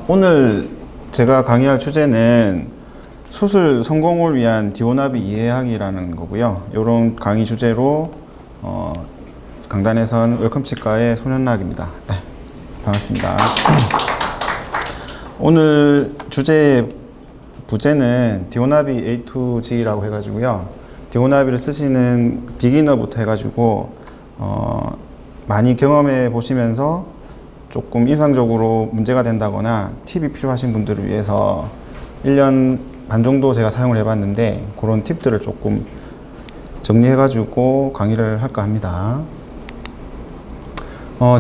오늘 제가 강의할 주제는 수술 성공을 위한 디오나비 이해하기라는 거고요. 이런 강의 주제로 강단에선 웰컴치과의 손현락입니다. 네, 반갑습니다. 오늘 주제 부제는 디오나비 A2G라고 해가지고요. 디오나비를 쓰시는 비기너부터 해가지고 많이 경험해 보시면서 조금 일상적으로 문제가 된다거나 팁이 필요하신 분들을 위해서 1년 반 정도 제가 사용을 해봤는데 그런 팁들을 조금 정리해가지고 강의를 할까 합니다.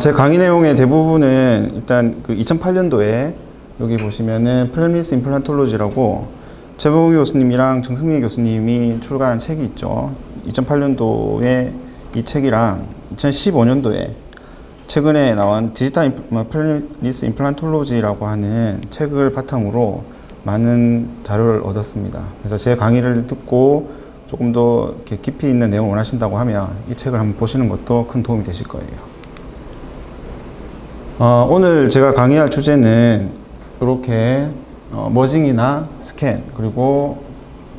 제 강의 내용의 대부분은 일단 그 2008년도에 여기 보시면은 플랫리스 임플란톨로지라고 최봉우 교수님이랑 정승민 교수님이 출간한 책이 있죠. 2008년도에 이 책이랑 2015년도에 최근에 나온 디지털 플랫리스 임플란톨로지라고 하는 책을 바탕으로 많은 자료를 얻었습니다. 그래서 제 강의를 듣고 조금 더 이렇게 깊이 있는 내용을 원하신다고 하면 이 책을 한번 보시는 것도 큰 도움이 되실 거예요. 오늘 제가 강의할 주제는 이렇게 머징이나 스캔, 그리고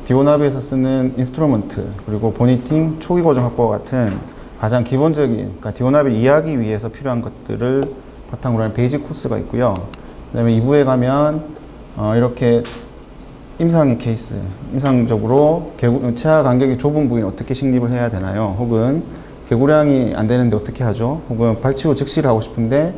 디오나비에서 쓰는 인스트루먼트, 그리고 보니팅, 초기 고정 확보와 같은 가장 기본적인, 그러니까 디오나비를 이해하기 위해서 필요한 것들을 바탕으로 하는 베이직 코스가 있고요. 그 다음에 2부에 가면 이렇게 임상의 케이스, 임상적으로 치아 간격이 좁은 부위는 어떻게 식립을 해야 되나요? 혹은 개구량이 안 되는데 어떻게 하죠? 혹은 발치후 즉시를 하고 싶은데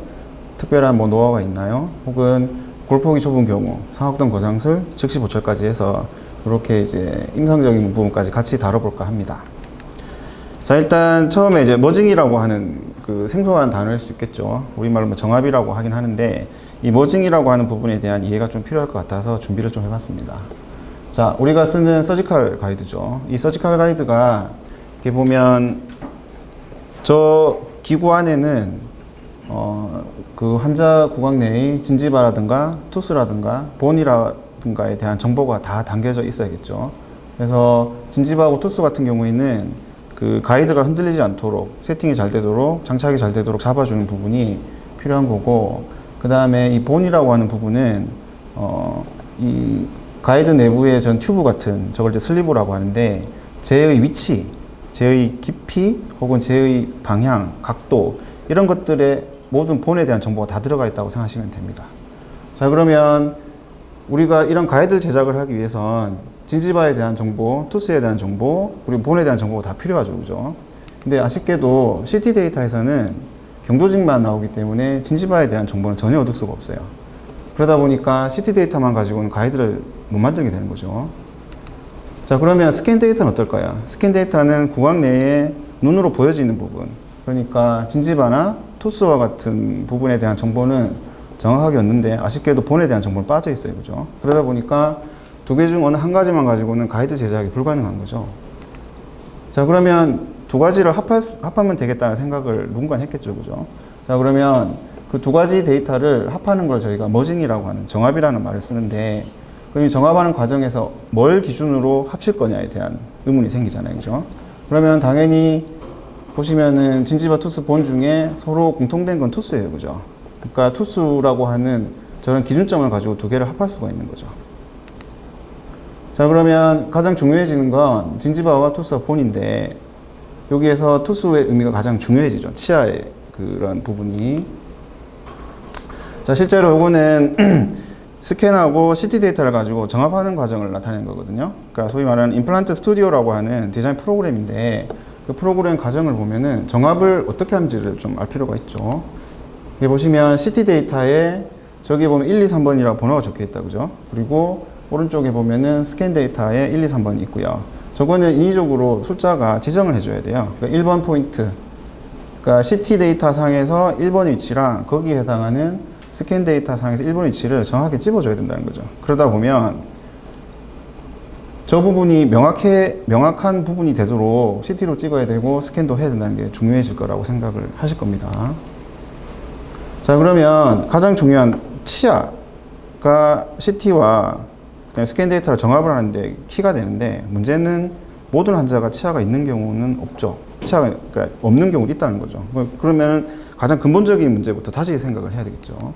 특별한 뭐 노하우가 있나요? 혹은 골폭이 좁은 경우, 상악동 거상술, 즉시 보철까지 해서 이렇게 이제 임상적인 부분까지 같이 다뤄볼까 합니다. 자, 일단 처음에 이제 머징이라고 하는 그 생소한 단어일 수 있겠죠. 우리말로 뭐 정합이라고 하긴 하는데 이 머징이라고 하는 부분에 대한 이해가 좀 필요할 것 같아서 준비를 좀 해봤습니다. 자, 우리가 쓰는 서지컬 가이드죠. 이 서지컬 가이드가 이렇게 보면 저 기구 안에는 그 환자 구강 내의 진지바라든가 투스라든가 본이라든가에 대한 정보가 다 담겨져 있어야겠죠. 그래서 진지바하고 투스 같은 경우에는 그 가이드가 흔들리지 않도록 세팅이 잘 되도록 장착이 잘 되도록 잡아주는 부분이 필요한 거고, 그 다음에 이 본이라고 하는 부분은 이 가이드 내부의 전 튜브 같은 저걸 이제 슬리브라고 하는데 제의 위치, 제의 깊이 혹은 제의 방향, 각도 이런 것들의 모든 본에 대한 정보가 다 들어가 있다고 생각하시면 됩니다. 자, 그러면 우리가 이런 가이드를 제작을 하기 위해선 진지바에 대한 정보, 투스에 대한 정보, 그리고 본에 대한 정보가 다 필요하죠, 그죠? 근데 아쉽게도 CT 데이터에서는 경도직만 나오기 때문에 진지바에 대한 정보는 전혀 얻을 수가 없어요. 그러다 보니까 CT 데이터만 가지고는 가이드를 못 만들게 되는 거죠. 자, 그러면 스캔 데이터는 어떨까요? 스캔 데이터는 구강 내에 눈으로 보여지는 부분, 그러니까 진지바나 투스와 같은 부분에 대한 정보는 정확하게 얻는데 아쉽게도 본에 대한 정보는 빠져 있어요, 그죠? 그러다 보니까 두 개 중 어느 한 가지만 가지고는 가이드 제작이 불가능한 거죠. 자, 그러면 두 가지를 합하면 되겠다는 생각을 누군가 했겠죠, 그죠? 자, 그러면 그 두 가지 데이터를 합하는 걸 저희가 머징이라고 하는 정합이라는 말을 쓰는데, 그럼 이 정합하는 과정에서 뭘 기준으로 합칠 거냐에 대한 의문이 생기잖아요, 그죠? 그러면 당연히 보시면은 진지바 투스 본 중에 서로 공통된 건 투스예요, 그죠? 그러니까 투스라고 하는 저런 기준점을 가지고 두 개를 합할 수가 있는 거죠. 자, 그러면 가장 중요해지는 건 진지바와 투스와 본인데, 여기에서 투스의 의미가 가장 중요해지죠. 치아의 그런 부분이. 자, 실제로 요거는 스캔하고 CT 데이터를 가지고 정합하는 과정을 나타내는 거거든요. 그러니까 소위 말하는 임플란트 스튜디오라고 하는 디자인 프로그램인데, 그 프로그램 과정을 보면은 정합을 어떻게 하는지를 좀 알 필요가 있죠. 여기 보시면 CT 데이터에 저기 보면 1, 2, 3번이라고 번호가 적혀 있다, 그죠? 그리고 오른쪽에 보면은 스캔 데이터에 1, 2, 3번이 있고요. 저거는 인위적으로 숫자가 지정을 해줘야 돼요. 그러니까 1번 포인트, 그러니까 CT 데이터 상에서 1번 위치랑 거기에 해당하는 스캔 데이터 상에서 1번 위치를 정확하게 찝어줘야 된다는 거죠. 그러다 보면 저 부분이 명확한 부분이 되도록 CT로 찍어야 되고 스캔도 해야 된다는 게 중요해질 거라고 생각을 하실 겁니다. 자, 그러면 가장 중요한 치아가 CT와 스캔 데이터를 정합을 하는데 키가 되는데, 문제는 모든 환자가 치아가 있는 경우는 없죠. 치아가 그러니까 없는 경우도 있다는 거죠. 그러면 가장 근본적인 문제부터 다시 생각을 해야 되겠죠.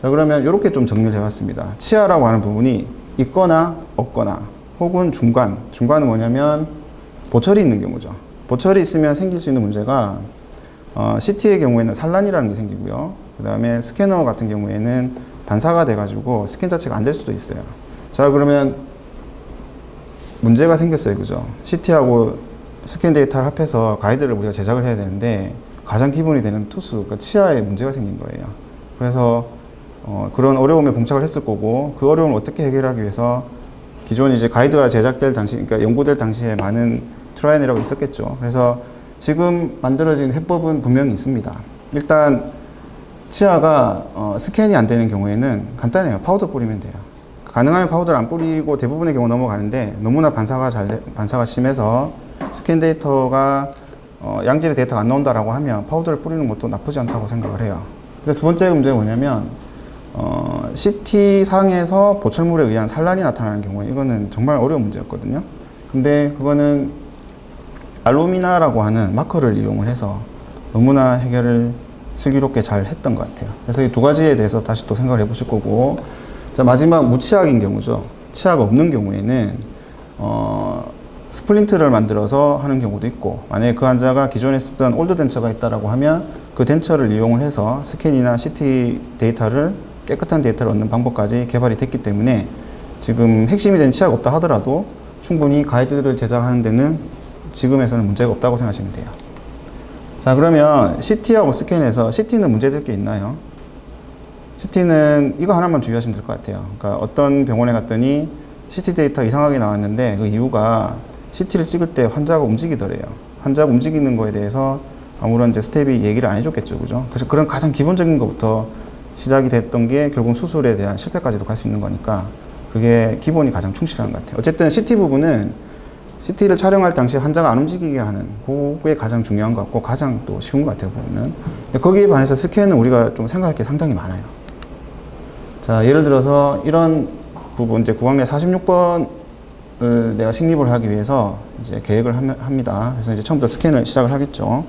자, 그러면 이렇게 좀 정리를 해봤습니다. 치아라고 하는 부분이 있거나 없거나 혹은 중간은 뭐냐면 보철이 있는 경우죠. 보철이 있으면 생길 수 있는 문제가 CT의 경우에는 산란이라는 게 생기고요. 그 다음에 스캐너 같은 경우에는 반사가 돼가지고 스캔 자체가 안 될 수도 있어요. 자, 그러면 문제가 생겼어요. 그죠? CT하고 스캔 데이터를 합해서 가이드를 우리가 제작을 해야 되는데 가장 기본이 되는 투수, 그러니까 치아에 문제가 생긴 거예요. 그래서 그런 어려움에 봉착을 했을 거고 그 어려움을 어떻게 해결하기 위해서 기존 이제 가이드가 제작될 당시, 그러니까 연구될 당시에 많은 트라이앤에러가 있었겠죠. 그래서 지금 만들어진 해법은 분명히 있습니다. 일단 치아가 스캔이 안 되는 경우에는 간단해요. 파우더 뿌리면 돼요. 가능하면 파우더를 안 뿌리고 대부분의 경우 넘어가는데 너무나 반사가 심해서 스캔 데이터가 양질의 데이터가 안 나온다라고 하면 파우더를 뿌리는 것도 나쁘지 않다고 생각을 해요. 근데 두 번째 문제가 뭐냐면 CT 상에서 보철물에 의한 산란이 나타나는 경우에 이거는 정말 어려운 문제였거든요. 근데 그거는 알루미나라고 하는 마커를 이용을 해서 너무나 해결을 슬기롭게 잘 했던 것 같아요. 그래서 이 두 가지에 대해서 다시 또 생각을 해보실 거고, 자, 마지막 무치약인 경우죠. 치아가 없는 경우에는 스플린트를 만들어서 하는 경우도 있고, 만약에 그 환자가 기존에 쓰던 올드 덴처가 있다라고 하면 그 덴처를 이용을 해서 스캔이나 CT 데이터를 깨끗한 데이터를 얻는 방법까지 개발이 됐기 때문에 지금 핵심이 된 치아가 없다 하더라도 충분히 가이드를 제작하는 데는 지금에서는 문제가 없다고 생각하시면 돼요. 자, 그러면 CT하고 스캔에서 CT는 문제될 게 있나요? CT는 이거 하나만 주의하시면 될 것 같아요. 그러니까 어떤 병원에 갔더니 CT 데이터 이상하게 나왔는데 그 이유가 CT를 찍을 때 환자가 움직이더래요. 환자가 움직이는 거에 대해서 아무런 이제 스텝이 얘기를 안 해줬겠죠. 그죠? 그래서 그런 가장 기본적인 것부터 시작이 됐던 게 결국 수술에 대한 실패까지도 갈 수 있는 거니까 그게 기본이 가장 충실한 것 같아요. 어쨌든 CT 부분은 CT를 촬영할 당시 환자가 안 움직이게 하는 그게 가장 중요한 것 같고 가장 또 쉬운 것 같아요. 부분은. 근데 거기에 반해서 스캔은 우리가 좀 생각할 게 상당히 많아요. 자, 예를 들어서 이런 부분 이제 구강내 46번을 내가 식립을 하기 위해서 이제 계획을 합니다. 그래서 이제 처음부터 스캔을 시작을 하겠죠.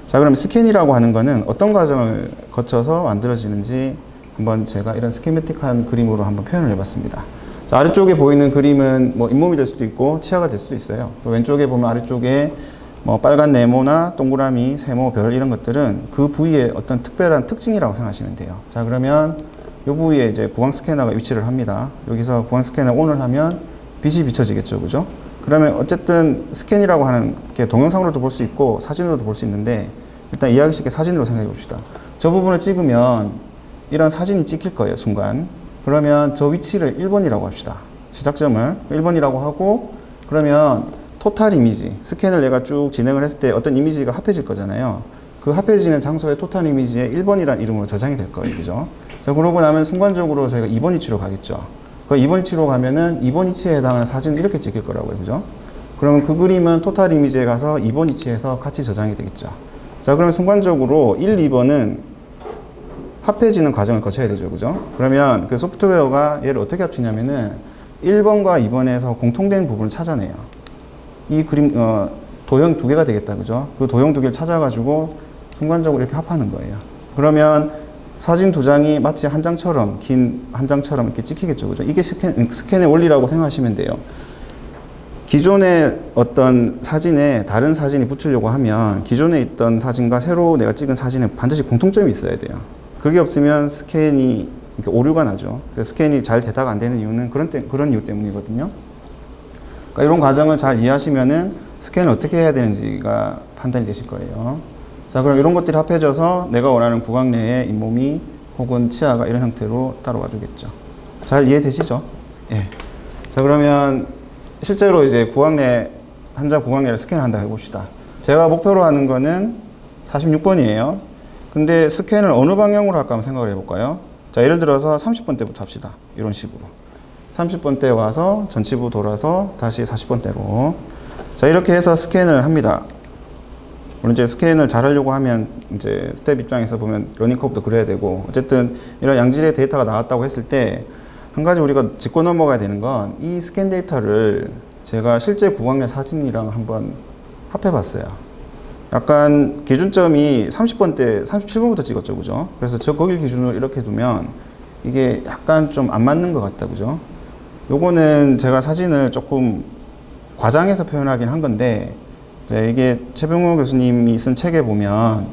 자, 그럼 스캔이라고 하는 거는 어떤 과정을 거쳐서 만들어지는지 한번 제가 이런 스키매틱한 그림으로 한번 표현을 해봤습니다. 자, 아래쪽에 보이는 그림은 뭐 잇몸이 될 수도 있고 치아가 될 수도 있어요. 왼쪽에 보면 아래쪽에 뭐 빨간 네모나 동그라미, 세모, 별 이런 것들은 그 부위의 어떤 특별한 특징이라고 생각하시면 돼요. 자, 그러면 이 부위에 이제 구강 스캐너가 위치를 합니다. 여기서 구강 스캐너 ON을 하면 빛이 비춰지겠죠, 그죠? 그러면 어쨌든 스캔이라고 하는 게 동영상으로도 볼 수 있고 사진으로도 볼 수 있는데 일단 이해하기 쉽게 사진으로 생각해 봅시다. 저 부분을 찍으면 이런 사진이 찍힐 거예요, 순간. 그러면 저 위치를 1번이라고 합시다. 시작점을 1번이라고 하고 그러면 토탈 이미지, 스캔을 내가 쭉 진행을 했을 때 어떤 이미지가 합해질 거잖아요. 그 합해지는 장소의 토탈 이미지에 1번이라는 이름으로 저장이 될 거예요, 그죠? 자, 그러고 나면 순간적으로 저희가 2번 위치로 가겠죠. 그 2번 위치로 가면은 2번 위치에 해당하는 사진을 이렇게 찍힐 거라고요, 그죠? 그러면 그 그림은 토탈 이미지에 가서 2번 위치에서 같이 저장이 되겠죠. 자, 그러면 순간적으로 1, 2번은 합해지는 과정을 거쳐야 되죠, 그죠? 그러면 그 소프트웨어가 얘를 어떻게 합치냐면은 1번과 2번에서 공통된 부분을 찾아내요. 이 그림, 도형 두 개가 되겠다, 그죠? 그 도형 두 개를 찾아가지고 순간적으로 이렇게 합하는 거예요. 그러면 사진 두 장이 마치 한 장처럼, 긴 한 장처럼 이렇게 찍히겠죠, 그죠? 이게 스캔의 원리라고 생각하시면 돼요. 기존의 어떤 사진에 다른 사진이 붙으려고 하면 기존에 있던 사진과 새로 내가 찍은 사진에 반드시 공통점이 있어야 돼요. 그게 없으면 스캔이 이렇게 오류가 나죠. 그래서 스캔이 잘 되다가 안 되는 이유는 그런 이유 때문이거든요. 그러니까 이런 과정을 잘 이해하시면은 스캔을 어떻게 해야 되는지가 판단이 되실 거예요. 자, 그럼 이런 것들이 합해져서 내가 원하는 구강 내에 잇몸이 혹은 치아가 이런 형태로 따라와 주겠죠. 잘 이해되시죠? 예. 자, 그러면 실제로 이제 환자 구강내를 스캔을 한다고 해봅시다. 제가 목표로 하는 거는 46번이에요. 근데 스캔을 어느 방향으로 할까 한번 생각을 해볼까요? 자, 예를 들어서 30번대부터 합시다. 이런 식으로. 30번대 와서 전치부 돌아서 다시 40번대로. 자, 이렇게 해서 스캔을 합니다. 물론 이제 스캔을 잘 하려고 하면 이제 스텝 입장에서 보면 러닝 커브도 그려야 되고 어쨌든 이런 양질의 데이터가 나왔다고 했을 때 한 가지 우리가 짚고 넘어가야 되는 건 이 스캔 데이터를 제가 실제 구강내 사진이랑 한번 합해 봤어요. 약간 기준점이 30번대, 37번부터 찍었죠, 그죠? 그래서 저 거길 기준으로 이렇게 두면 이게 약간 좀 안 맞는 것 같다, 그죠? 요거는 제가 사진을 조금 과장해서 표현하긴 한 건데, 이제 이게 최병호 교수님이 쓴 책에 보면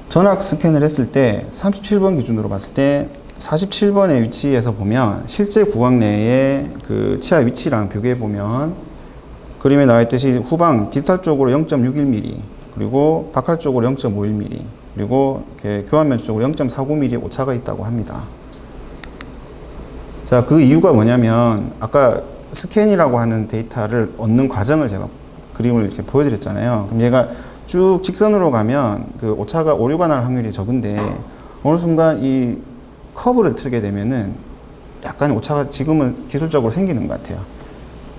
전학 스캔을 했을 때 37번 기준으로 봤을 때 47번의 위치에서 보면 실제 구강 내의 그 치아 위치랑 비교해 보면 그림에 나와 있듯이 후방 디스탈 쪽으로 0.61mm, 그리고 바칼 쪽으로 0.51mm, 그리고 이렇게 교환면 쪽으로 0.49mm 오차가 있다고 합니다. 자, 그 이유가 뭐냐면 아까 스캔이라고 하는 데이터를 얻는 과정을 제가 그림을 이렇게 보여드렸잖아요. 그럼 얘가 쭉 직선으로 가면 그 오차가 오류가 날 확률이 적은데 어느 순간 이 커브를 틀게 되면은 약간 오차가 지금은 기술적으로 생기는 것 같아요.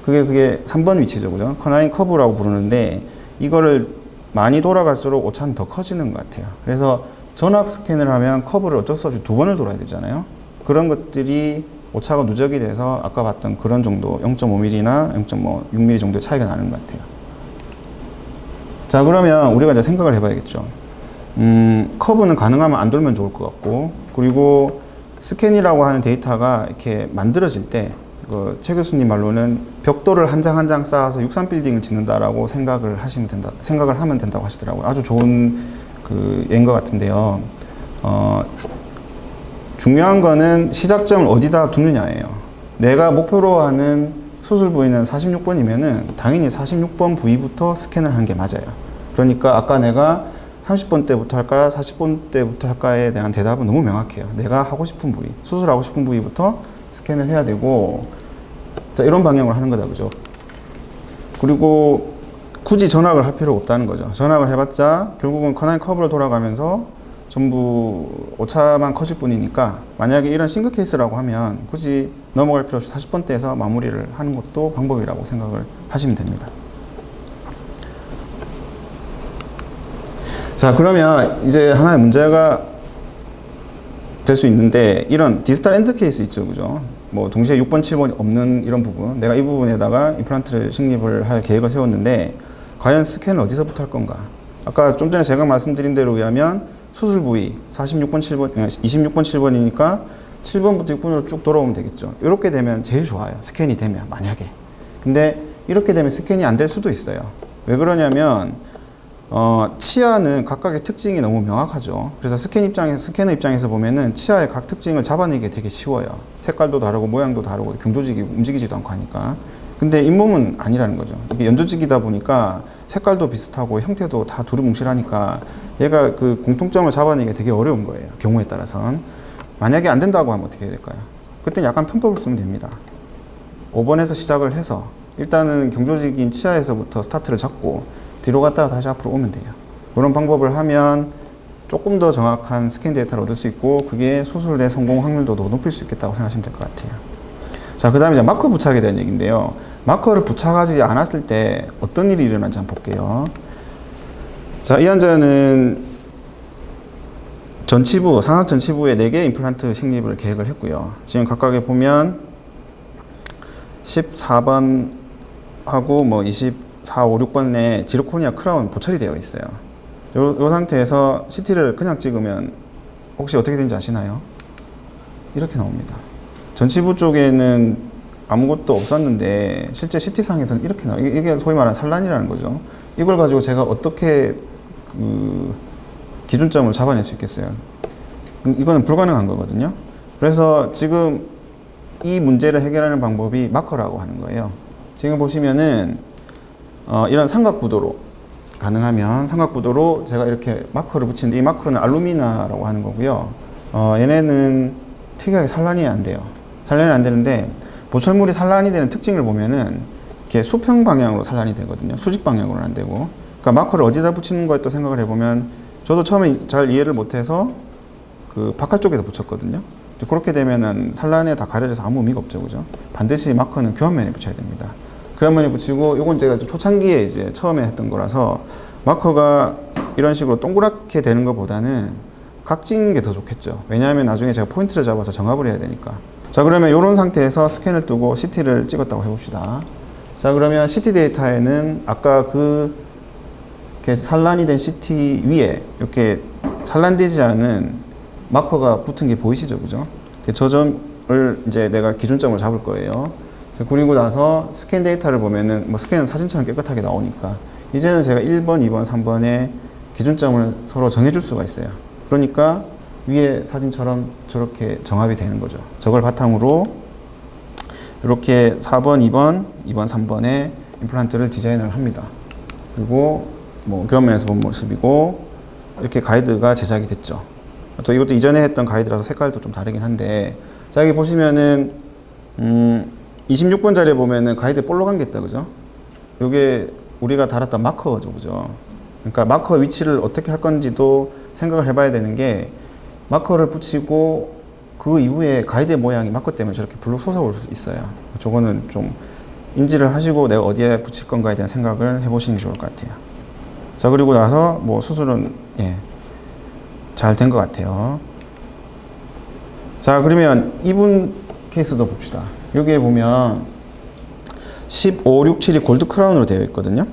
그게 3번 위치죠, 그죠? 커나인 커브라고 부르는데 이거를 많이 돌아갈수록 오차는 더 커지는 것 같아요. 그래서 전학 스캔을 하면 커브를 어쩔 수 없이 2번을 돌아야 되잖아요. 그런 것들이 오차가 누적이 돼서 아까 봤던 그런 정도 0.5mm나 0.6mm 정도의 차이가 나는 것 같아요. 자, 그러면 우리가 이제 생각을 해봐야겠죠. 커브는 가능하면 안 돌면 좋을 것 같고, 그리고 스캔이라고 하는 데이터가 이렇게 만들어질 때, 최 교수님 말로는 벽돌을 한 장 한 장 쌓아서 63빌딩을 짓는다라고 생각을 하면 된다고 하시더라고요. 아주 좋은 그 예인 것 같은데요. 중요한 거는 시작점을 어디다 두느냐예요. 내가 목표로 하는 수술 부위는 46번이면은 당연히 46번 부위부터 스캔을 하는 게 맞아요. 그러니까 아까 내가 30번 때부터 할까, 40번 때부터 할까에 대한 대답은 너무 명확해요. 내가 하고 싶은 부위, 수술하고 싶은 부위부터 스캔을 해야 되고, 자, 이런 방향으로 하는 거다, 그죠? 그리고 굳이 전학을 할 필요가 없다는 거죠. 전학을 해봤자 결국은 커나인 커브를 돌아가면서 전부 오차만 커질 뿐이니까 만약에 이런 싱글 케이스라고 하면 굳이 넘어갈 필요 없이 40번대에서 마무리를 하는 것도 방법이라고 생각을 하시면 됩니다. 자, 그러면 이제 하나의 문제가 될 수 있는데 이런 디스탈 엔드 케이스 있죠, 그죠? 뭐 동시에 6번, 7번이 없는 이런 부분, 내가 이 부분에다가 임플란트를 식립을 할 계획을 세웠는데 과연 스캔을 어디서부터 할 건가? 아까 좀 전에 제가 말씀드린 대로 의하면 수술 부위 46번, 7번, 26번, 7번이니까 7번부터 6번으로 쭉 돌아오면 되겠죠. 이렇게 되면 제일 좋아요. 스캔이 되면, 만약에. 근데 이렇게 되면 스캔이 안 될 수도 있어요. 왜 그러냐면 치아는 각각의 특징이 너무 명확하죠. 그래서 스캐너 입장에서 보면은 치아의 각 특징을 잡아내기 되게 쉬워요. 색깔도 다르고 모양도 다르고 경조직이 움직이지도 않고 하니까. 근데 잇몸은 아니라는 거죠. 이게 연조직이다 보니까 색깔도 비슷하고 형태도 다 두루뭉실하니까 얘가 그 공통점을 잡아내기가 되게 어려운 거예요. 경우에 따라선. 만약에 안 된다고 하면 어떻게 해야 될까요? 그때는 약간 편법을 쓰면 됩니다. 5번에서 시작을 해서 일단은 경조직인 치아에서부터 스타트를 잡고 뒤로 갔다가 다시 앞으로 오면 돼요. 그런 방법을 하면 조금 더 정확한 스캔 데이터를 얻을 수 있고 그게 수술의 성공 확률도 더 높일 수 있겠다고 생각하시면 될 것 같아요. 자, 그 다음에 이제 마커 부착에 대한 얘기인데요. 마커를 부착하지 않았을 때 어떤 일이 일어나는지 한번 볼게요. 자, 이 환자는 전치부, 상악 전치부에 4개의 임플란트 식립을 계획을 했고요. 지금 각각에 보면 14번하고 뭐 24, 5, 6번에 지르코니아 크라운 보철이 되어 있어요. 요 상태에서 CT를 그냥 찍으면 혹시 어떻게 되는지 아시나요? 이렇게 나옵니다. 전치부 쪽에는 아무것도 없었는데 실제 CT상에서는 이렇게 나와요. 이게 소위 말하는 산란이라는 거죠. 이걸 가지고 제가 어떻게 그 기준점을 잡아낼 수 있겠어요? 이거는 불가능한 거거든요. 그래서 지금 이 문제를 해결하는 방법이 마커라고 하는 거예요. 지금 보시면은 이런 삼각구도로 가능하면 삼각구도로 제가 이렇게 마커를 붙이는데 이 마커는 알루미나라고 하는 거고요. 얘네는 특이하게 산란이 안 돼요. 산란이 안 되는데 보철물이 산란이 되는 특징을 보면은 이렇게 수평 방향으로 산란이 되거든요. 수직 방향으로는 안 되고. 그러니까 마커를 어디다 붙이는 거에 또 생각을 해보면 저도 처음에 잘 이해를 못해서 그 바깥 쪽에서 붙였거든요. 그렇게 되면은 산란에 다 가려져서 아무 의미가 없죠, 그죠? 반드시 마커는 교환면에 붙여야 됩니다. 교환면에 붙이고, 요건 제가 초창기에 이제 처음에 했던 거라서 마커가 이런 식으로 동그랗게 되는 것보다는 각지는 게 더 좋겠죠. 왜냐하면 나중에 제가 포인트를 잡아서 정합을 해야 되니까. 자, 그러면 이런 상태에서 스캔을 뜨고 CT를 찍었다고 해봅시다. 자, 그러면 CT 데이터에는 아까 그 이렇게 산란이 된 CT 위에 이렇게 산란되지 않은 마커가 붙은 게 보이시죠, 그죠? 저 점을 이제 내가 기준점을 잡을 거예요. 그리고 나서 스캔 데이터를 보면은 뭐 스캔은 사진처럼 깨끗하게 나오니까 이제는 제가 1번, 2번, 3번에 기준점을 서로 정해줄 수가 있어요. 그러니까 위에 사진처럼 저렇게 정합이 되는 거죠. 저걸 바탕으로 이렇게 4번, 2번, 2번, 3번에 임플란트를 디자인을 합니다. 그리고 뭐 교환면에서 본 모습이고 이렇게 가이드가 제작이 됐죠. 또 이것도 이전에 했던 가이드라서 색깔도 좀 다르긴 한데, 자 여기 보시면은 26번 자리에 보면은 가이드에 볼록한 게 있다, 그죠? 요게 우리가 달았던 마커죠, 그죠? 그러니까 마커 위치를 어떻게 할 건지도 생각을 해봐야 되는 게, 마커를 붙이고 그 이후에 가이드의 모양이 마커 때문에 저렇게 블룩 솟아올 수 있어요. 저거는 좀 인지를 하시고 내가 어디에 붙일 건가에 대한 생각을 해보시는 게 좋을 것 같아요. 자, 그리고 나서 뭐 수술은 잘 된 것 같아요. 자, 그러면 이분 케이스도 봅시다. 여기에 보면 15, 6, 7이 골드 크라운으로 되어 있거든요.